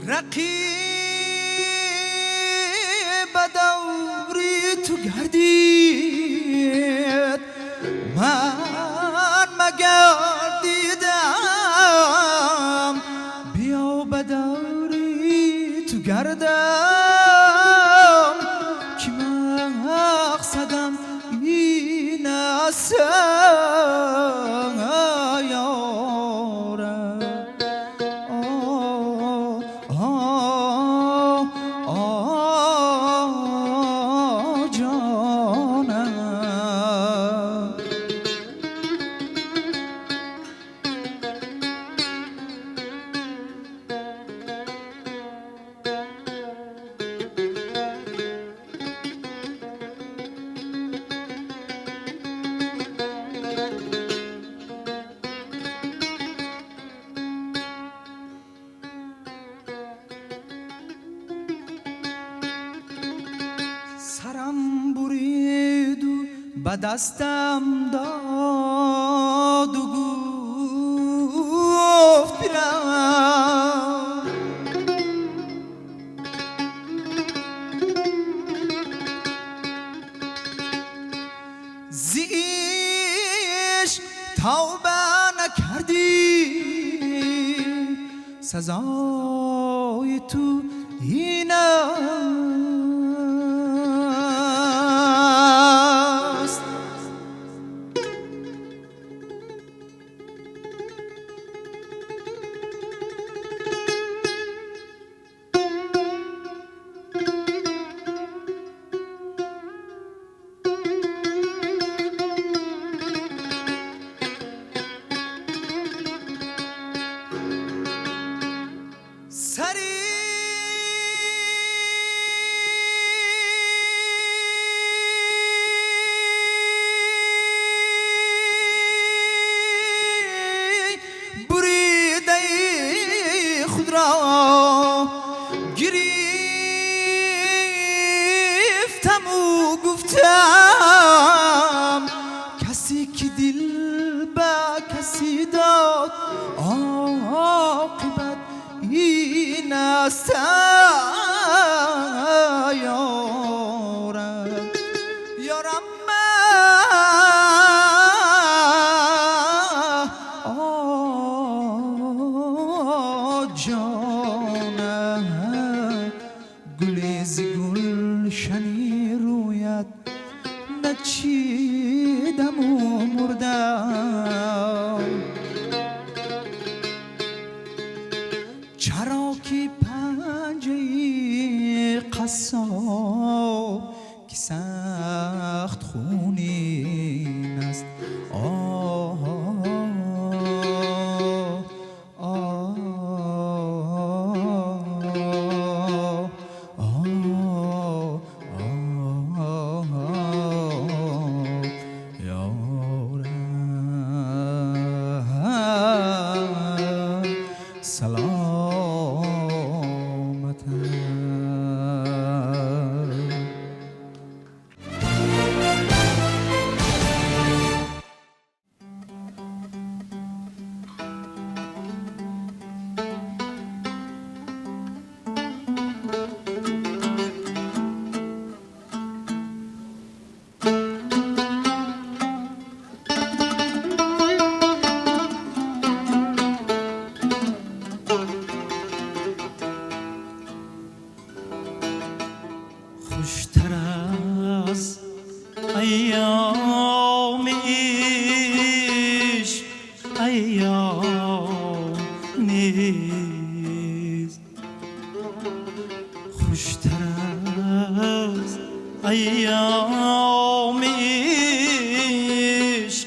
رقیب دوری تو گردید من مگردی به دستم داد و گفت بیرم زیش توبه نکردی سزای تو این است گرفتم و گفتم کسی که دل به کسی داد عاقبت این است یارم یارم جانم گلیز گلشنی رویت نچیدم و مردم چرا که پنجه قصاب که سخت خونین است خوشتر از ایام عشق ایام نیست خوشتر از ایام عشق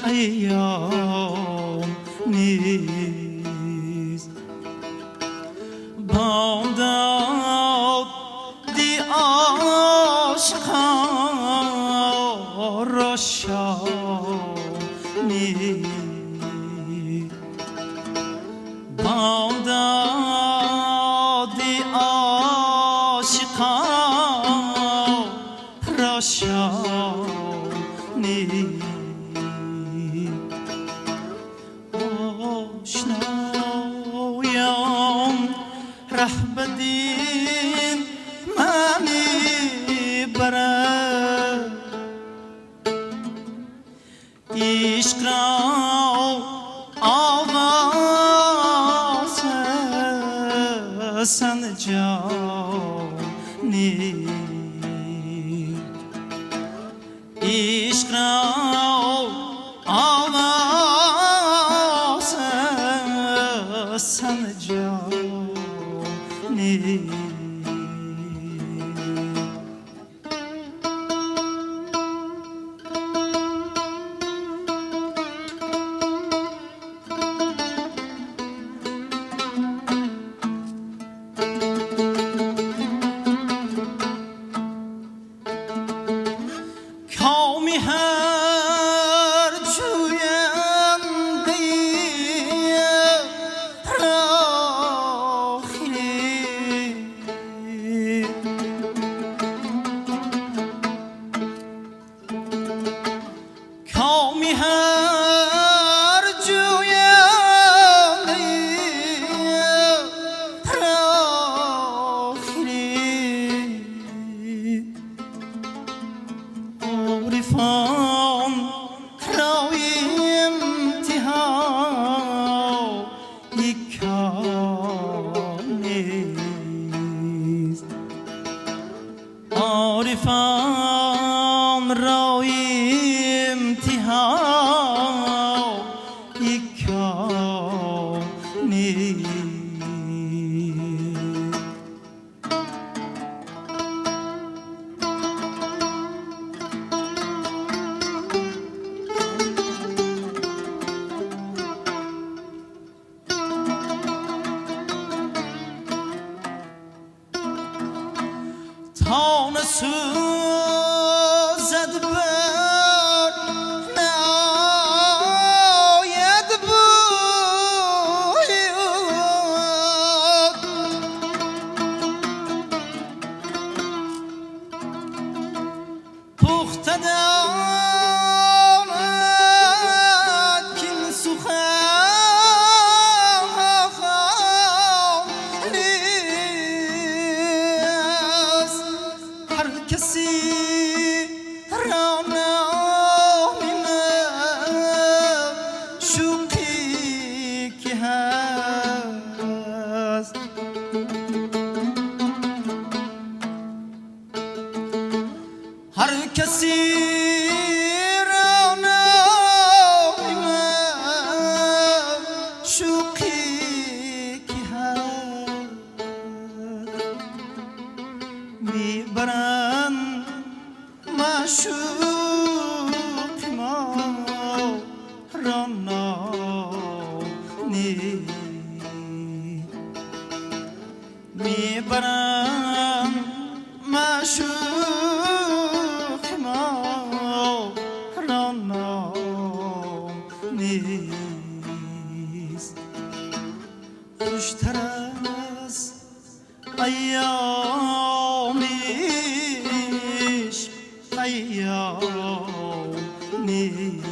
ایام نیست بامداد دی عاشقان را شانی بامداد دی عاشقان را شانی آشنایم ره بدین منی برد عشق را آواز سنجانی عشق را آواز نیست. تان سوزد بر ناید بود پخته دارد کین سخن نیست. هر کسی را نامینم شوخی که هست. هر کسی را نامینم شوخی که هست. میبرند معشوق ما را نیست. میبرند معشوق ما را نیست. خوشتر از ایامیش ایام نیست.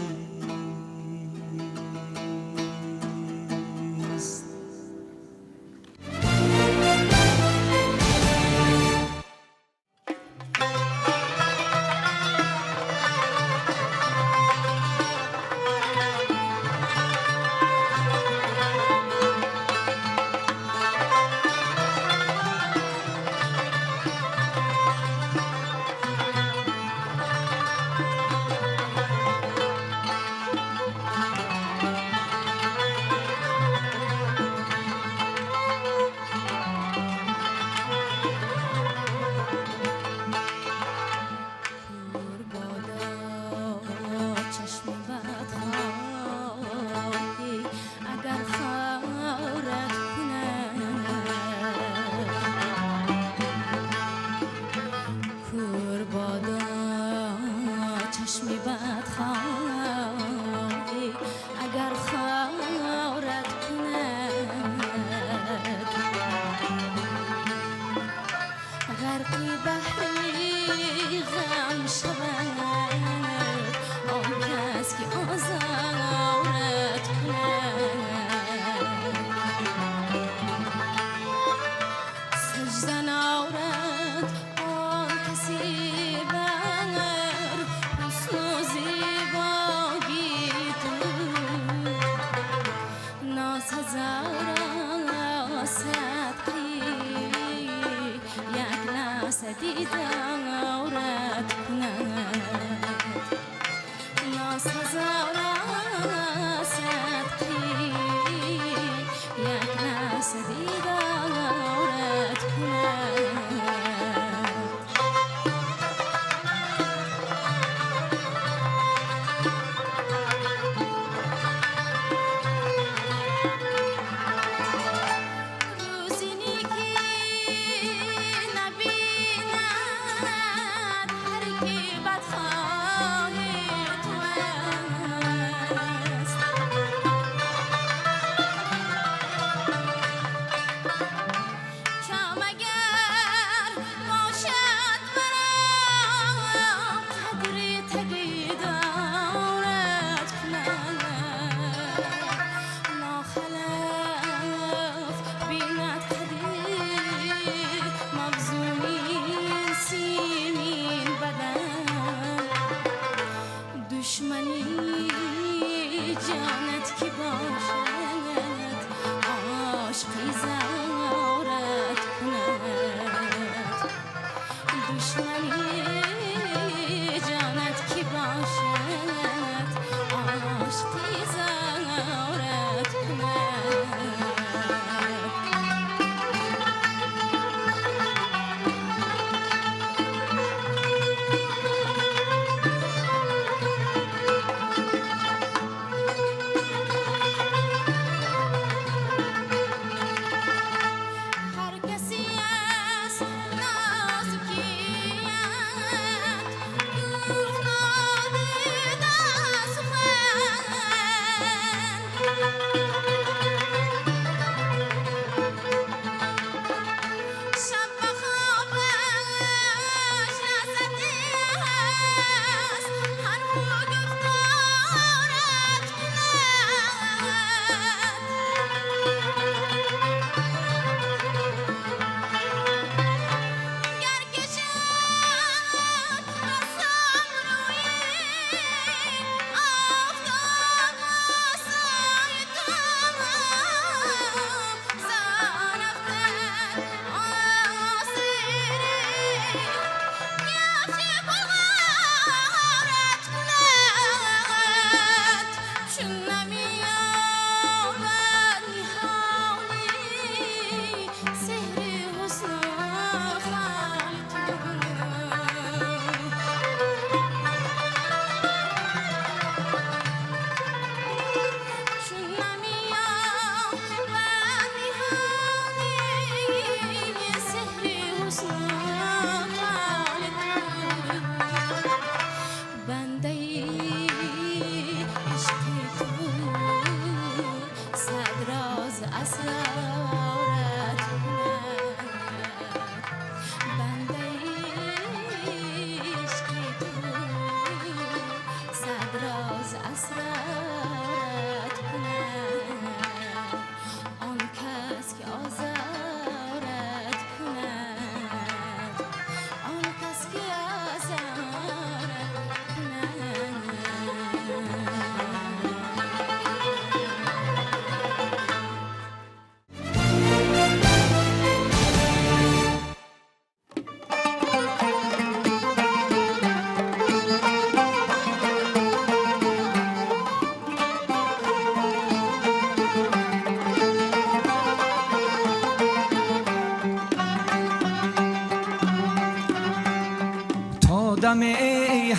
دم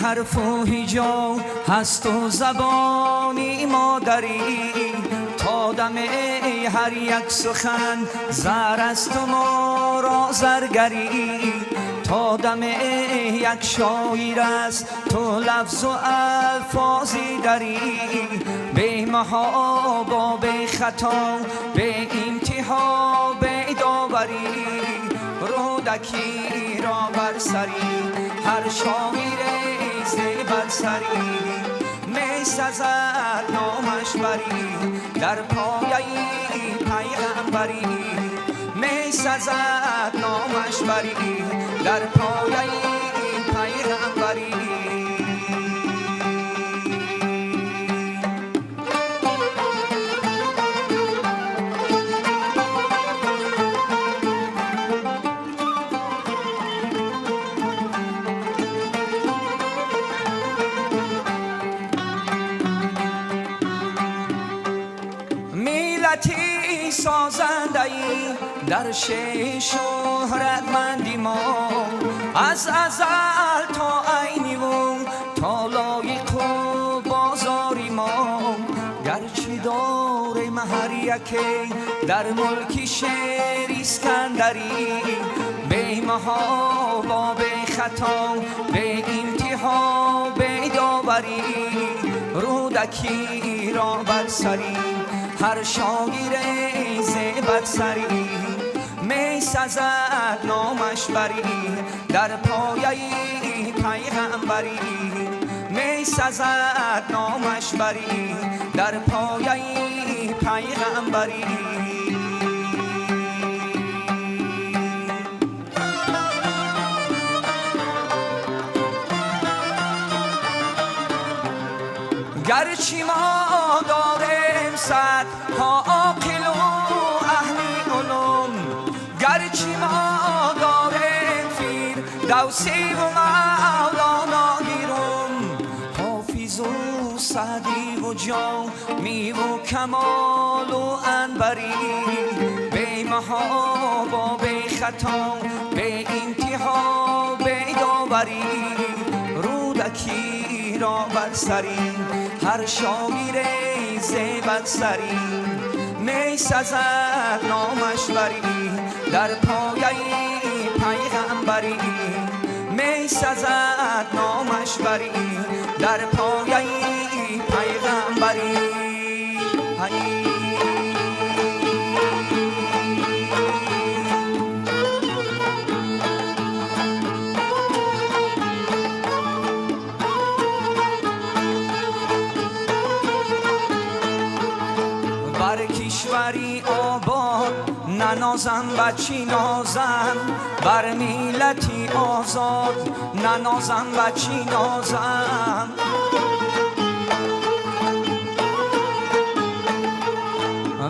حرف و هجا هست و زبانی مادری، تا دم هر یک سخن زر است و ما را زرگری، تا دم یک شاعر است تو لفظ و الفاظی دری، به محابا به خطا به انتها به داوری، رودکی را بر سری هر شاعر زبر سری، می سزد نامش بری در پایه پیغمبری، می سزد نامش بری در پایه پیغمبری. میلتی سازنده ای در شهرتمندی ما، از ازل تا عین و تا لایق و بازاری ما، گرچه داره مهر یکی در ملک شهر اسکندری، به محابا به خطا به انتها به داوری، رودکی را بر سری هر شاگیر زبد سری، می سزد نامش بری در پایه پیغمبری، می سزد نامش بری در پایه پیغمبری. گرچه ما داریم صد ها عاقل و اهل علوم، گرچه ما داریم فردوسی و مولانا گیرم، حافظ و سعدی و جامی و کمال و انبری، به محابا به خطا به انتها به داوری، رودکی را بر سری هر شاعر زبد سری، می سزد نامش بری در پایه پیغمبری، می سزد نامش بری در پایه پیغمبری. بر کشوری آباد ننازم بچی نازم، بر میلتی آزاد ننازم بچی نازم،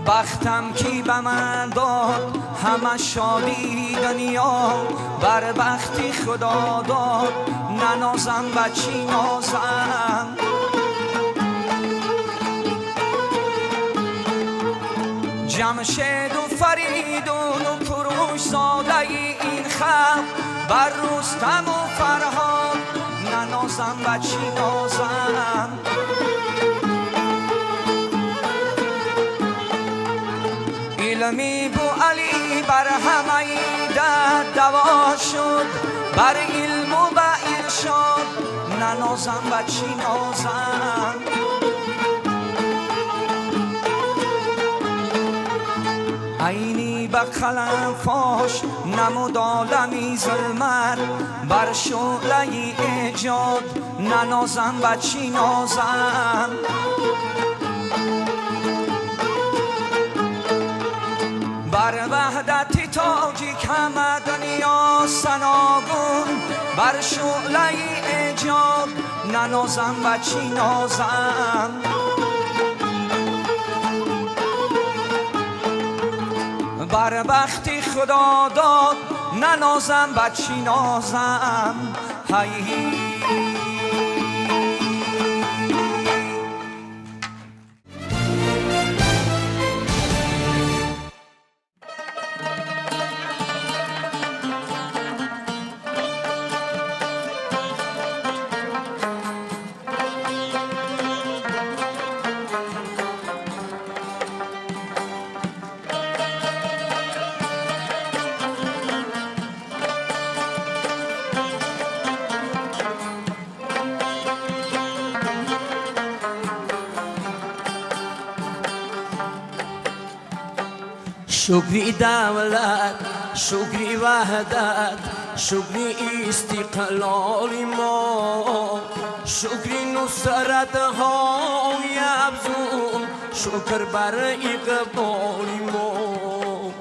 بختم کی به من داد همه شادی دنیا، بر بختی خدا داد ننازم بچی نازم، جمشید و فریدون و کروش زاده این خلق، بر رستم و فرهاد ننازم بچی نازم، علمی بو علی بر همه درد دوا شد، بر علم و به ارشاد ننازم بچی نازم، عینی به قلم فاش نمود عالمی ظلمت، بر شعله ایجاد ننازم بچی نازم، بر وحدت تاجیک همه دنیا سناگون، بر شعله ایجاد ننازم بچی نازم، بر بختی خدا داد ننازم بچی نازم. شکری دولت شکری وحدت شکری استقلال ما شکری نصرت های افزون شکر بر اقبال ما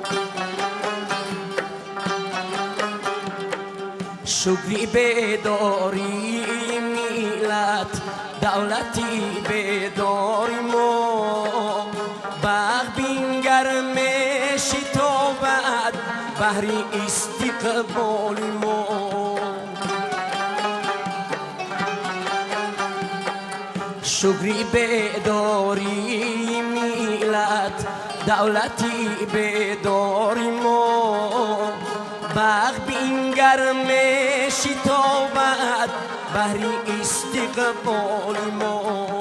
شکری بیداری ملت دولتی بیداری ما بغ بینگر میشی تا بعد بحری استقبال ما شکری بیداری ملت دولتی بیداری ما بغ بینگر میشی تا بعد بحری استقبال ما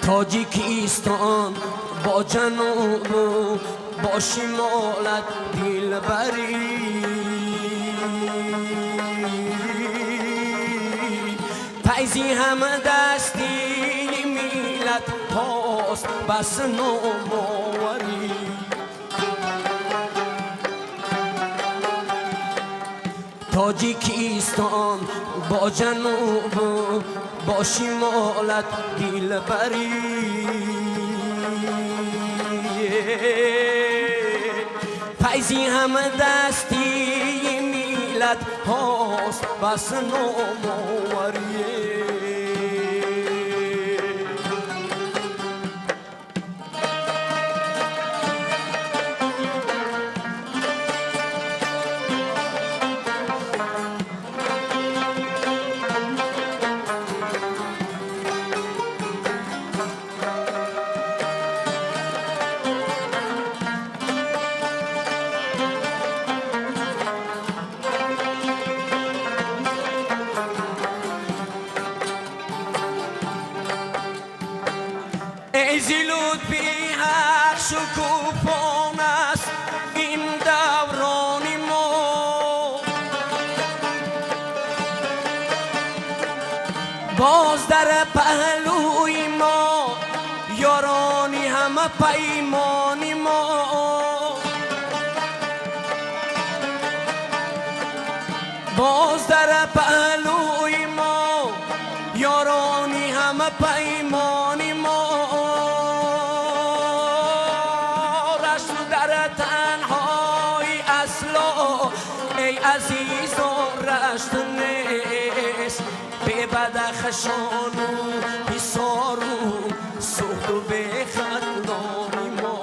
تاجیکستان با جنوب با شمالت دلبری فیضی هم دستی ملت هاست بس نامآوری تاجیکستان با جنوب با شمالت دلبری فیضی هم دستی ملت هاست بس نامآوری ای زیلود بی حق شکوفان است این دوران ما باز در پهلوی ما یارانی همه پیمانی ما باز در پهلوی ما یارانی همه پیمانی ما ای عزیزان رشت نیست به بدخشان و حصار و سخت و به خندان ما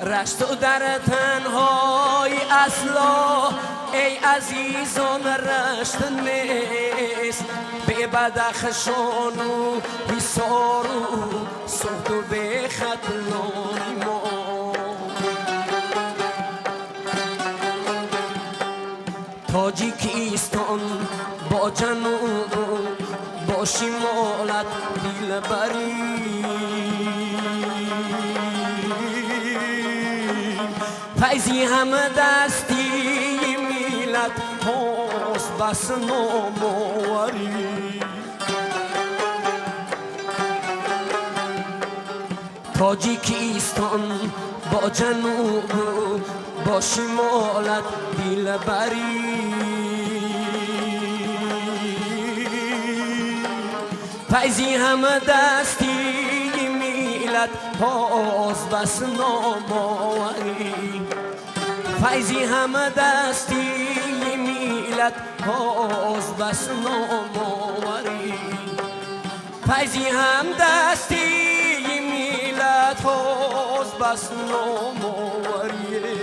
رشت و در تنهای اصلا ای عزیزان رشت نیست به بدخشان و حصار و سخت و به خندان ما تاجیکستان با جنوب با شمالت دلبری فیضی هم دستی ملت هاست بس نامآوری تاجیکستان با جنوب با شمالت دلبری فیضی هم دستی ملت هاست بس نامآوری فیضی هم دستی ملت هاست بس نامآوری فیضی هم دستی ملت هاست بس نامآوری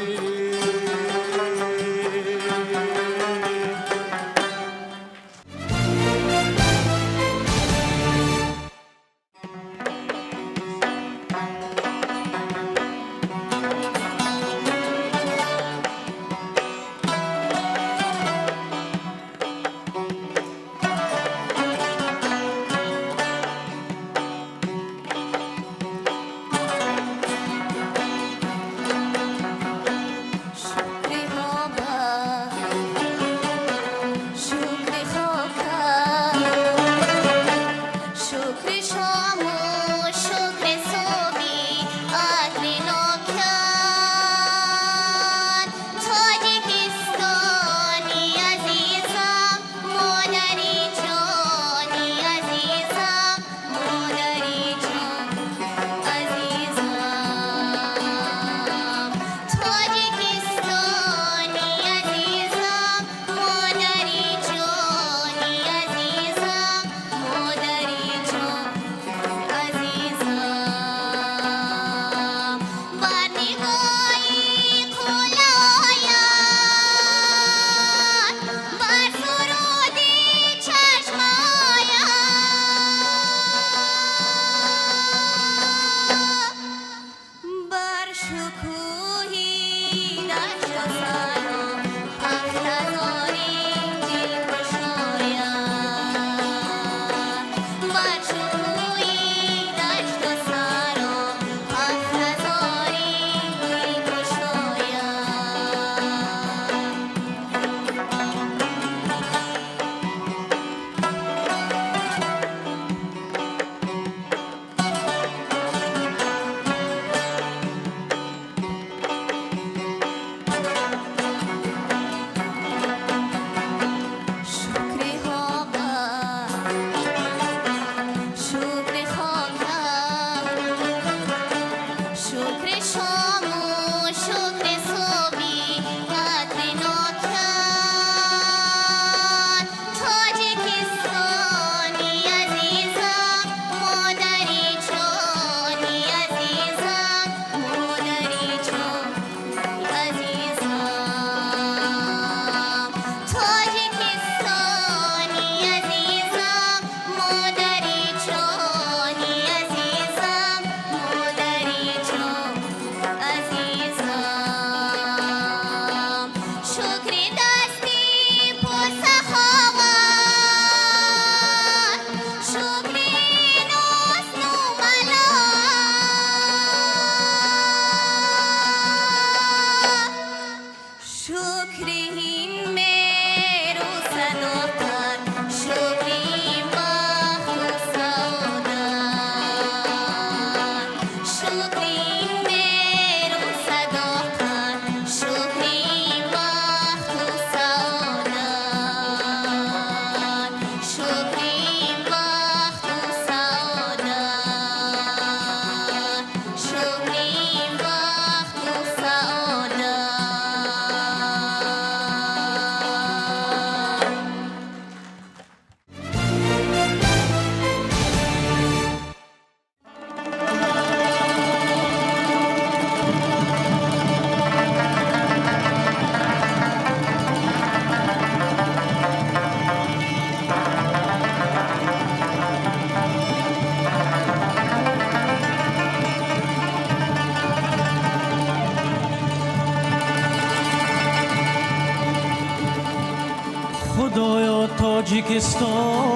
خدایا تاجیکستان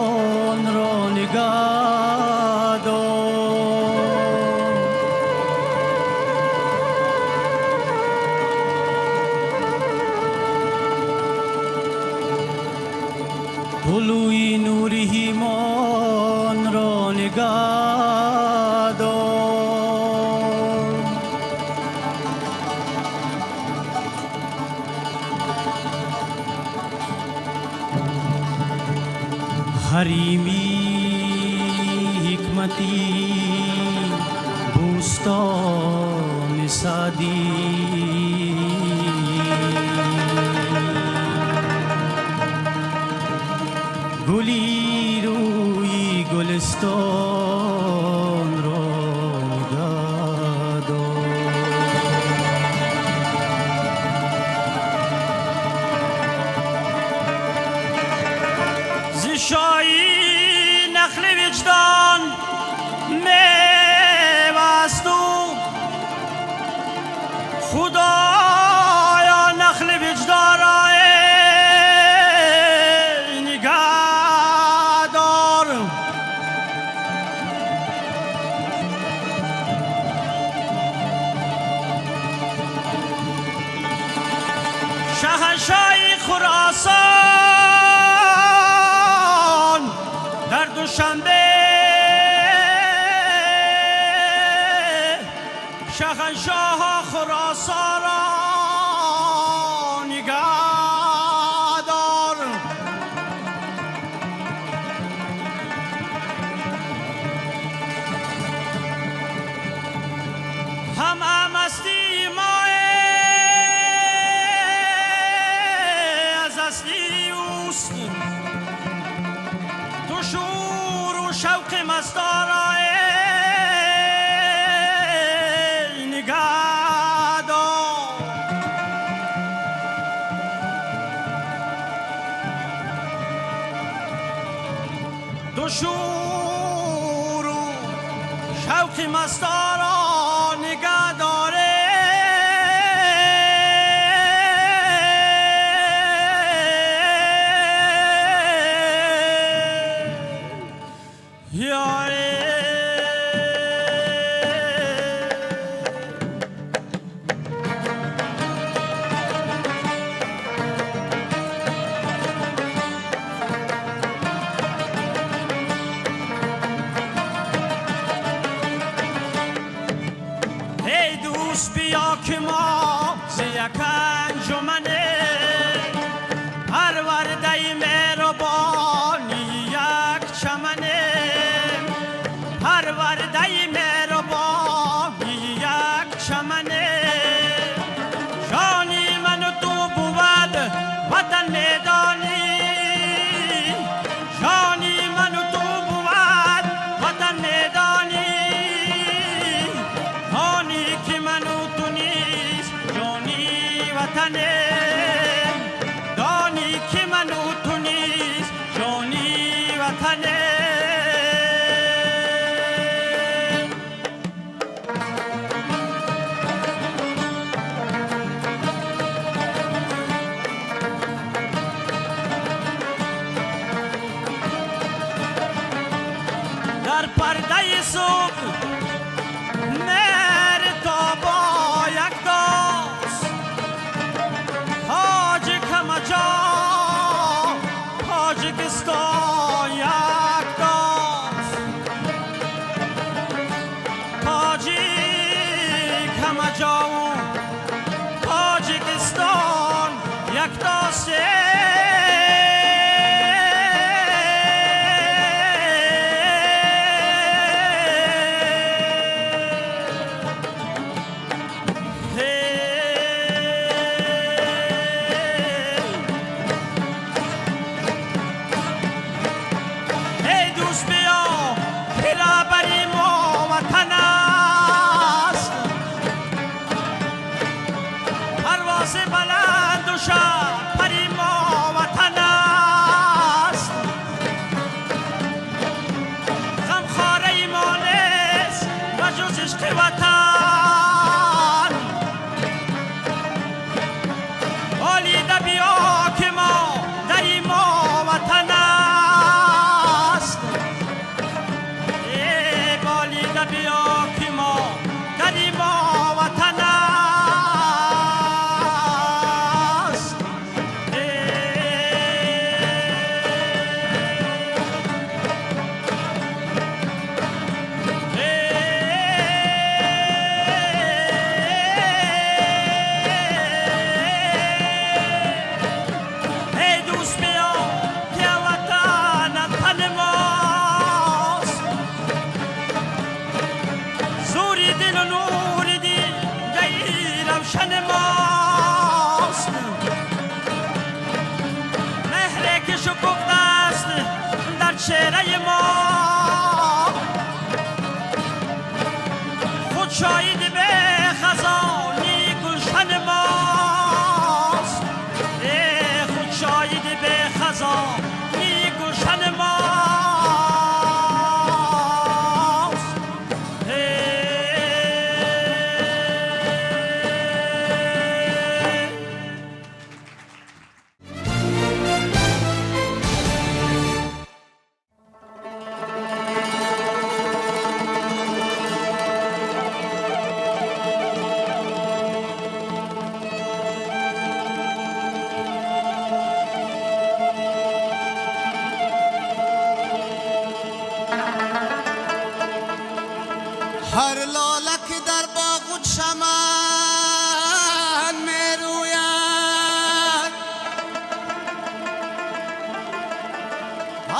را نگاه دار. طلوع نور ایمان را نگاه دار. حریمی حکمتی بوستان سعدی گلی روی گلستان را نگاه دار. ز شایی نخل وجدان میوست و خدایا نخل وجدان را نگاه دار. شهنشاهی خراسان در دوشنبه شهنشاه خراسان را نگاه دار. هم استی ماه از اصلی اوست. تو شور و شوق مستارای نگاه دار. تو شور و شوق مستارا نگاه داره. ای دوست بیا که ما ز یک انجمنه پرورده مهربانی یک چمنه. پرورده مهربانی یک چمنه. جانی من و تو بود وطن میدانی. جانی من و تو بود وطن میدانی. جانی که من و تو نیست جانی وطنه. دانی که من و تو نیست جانی وطنه. در پرده صبح مهر تابا یک داست. تاجیک همه جا تاجیکستان یک داست. تاجیک همه جا تاجیکستان یک داست. چهره ما خود شاهد به خزانی گلشن ماست خود شاهد به خزانی گلشن ماست هر لاله که در باغ و چمن میروید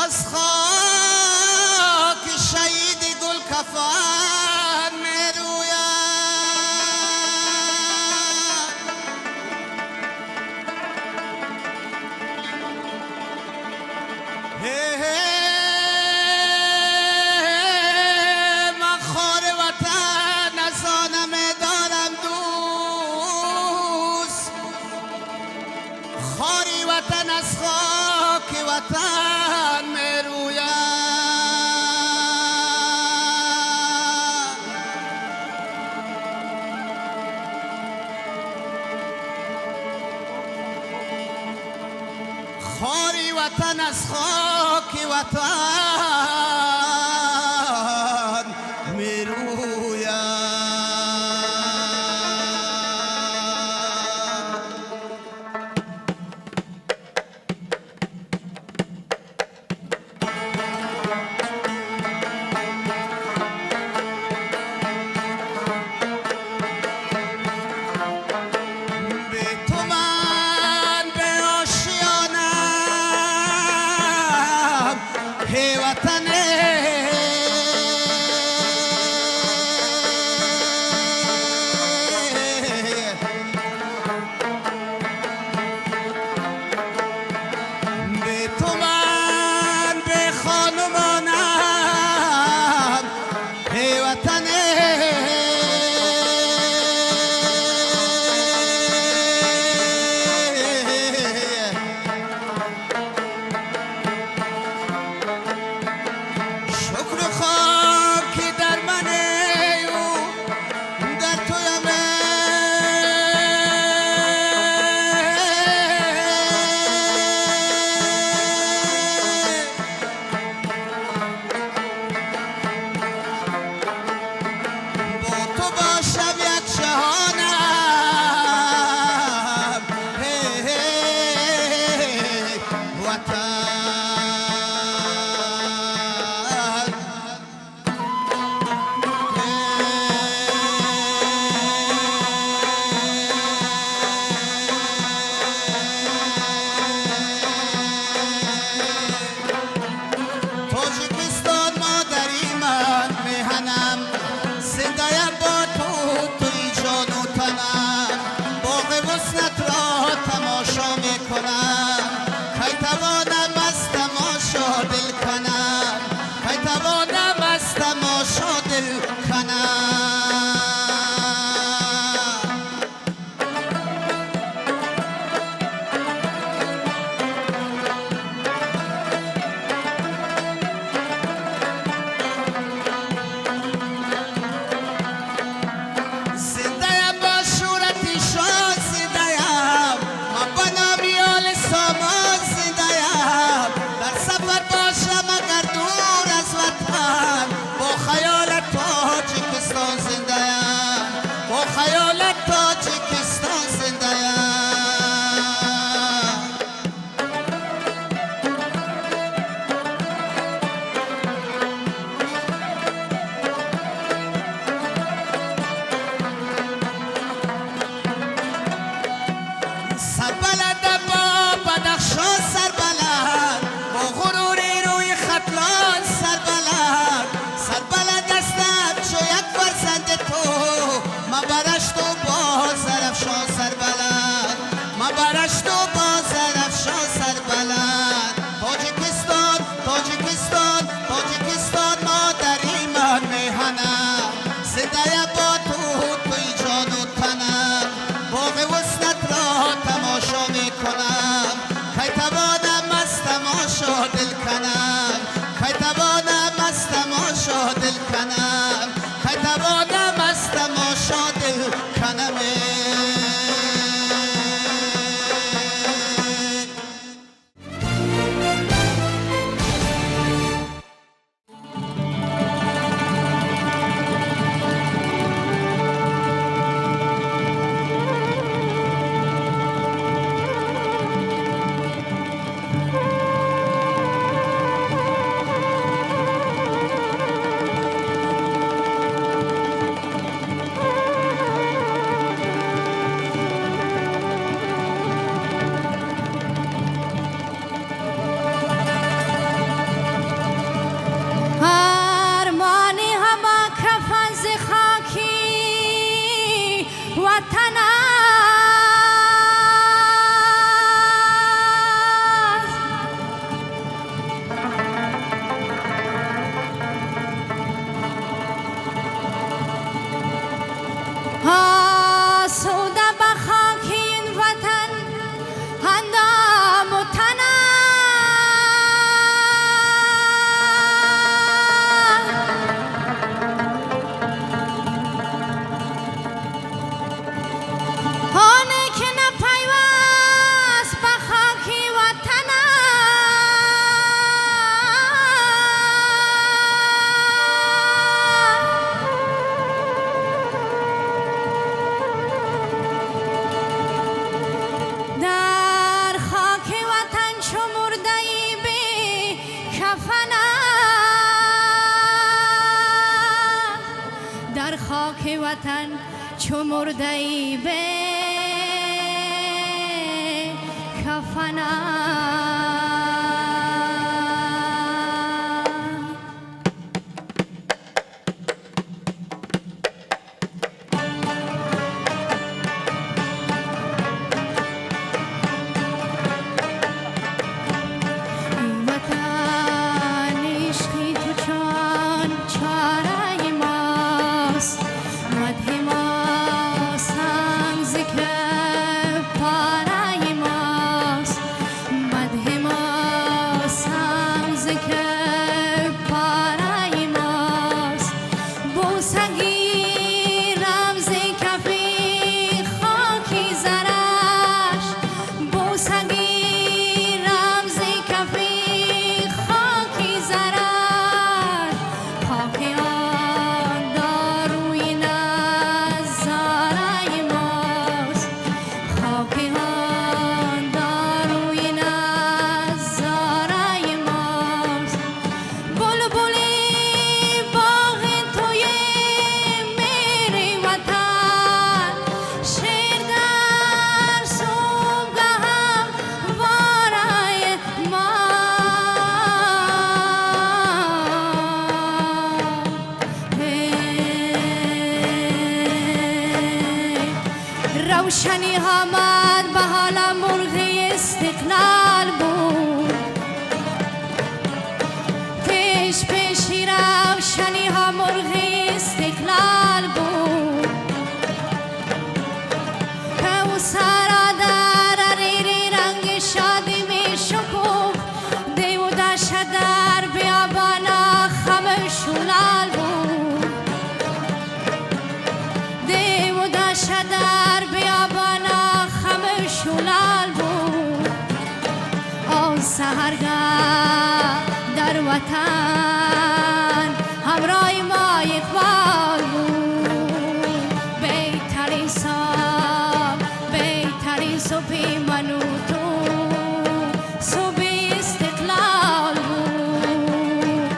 از خاک شهید گل کفن میروید من خار وطن از آنم دارم دوست خاری وطن از خاک وطن میروید خاری وطن از خاک وطن میروید به تو من به آشیانم هی وطنه به تو من به خانمانم هی وطنه شکر خاک در منه و در تویمه با تو باشم یک جهانم هی وطن تاجیکستان مادری من میهنم زنده‌ام با تو توی جان و تنم باغ وسنت را تماشا میکنم کی توانم از تماشا دل کنم کی توانم از تماشا دل کنم زنده‌ام با صورتی شاد زنده‌ام من با نامیال سامان زنده‌ام در سفر باشم اگر دور از وطن با خیال تاجیکستان زنده‌ام با خیال تاجیکستان زنده‌ام سربلند با بدخشان سربلند با غروری دل کنم خی توانم از تماشا دل کنم خی توانم از تماشا دل کنم وطن چو مرده‌ای به کفنم این وطن عشقی تو چون چاره ماست مده ما سنگ که پاره ماست مده ما سنگ که پاره ماست بوسگی رمز کفی خاکی زرش بوسگی رمز کفی خاکی زرش خاکی آن داروی نظاره ماست خاکی آن داروی نظاره ماست بلبلی باغ توی میری وطن شیر در صبحگاهم وارای ما روشنی آمد به حال مرغ استقلال بود پیش پیشی روشنی ها مرغ استقلال بود که او سرا در ریری رنگ شادی می شکوه دیو دشت در بیابانا خم شلال بود دیو دشت در بیابانا خم شلال بود آن سحرگاه در وطن همراه ما اقبال بود بهترین صبح من و تو صبح استقلال بود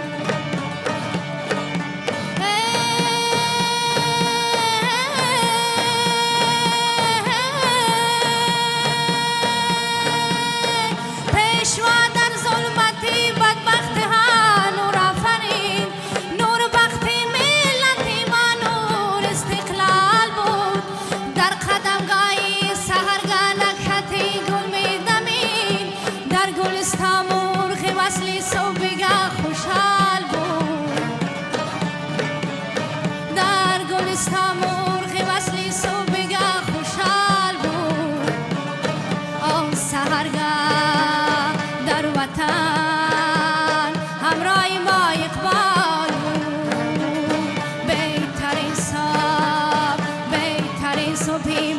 پیشوا در ظلمتی بدبخت ها نور آفرین نور بختی ملتی ما نور استقلال بود در قدمگاهی سحرگاه نکهتی گل می دمید در گلستان مرغ وصلی صبحگاه خوشحال بود در گلستان مرغ وصلی صبحگاه خوشحال بود آن سحرگاه در وطن صبح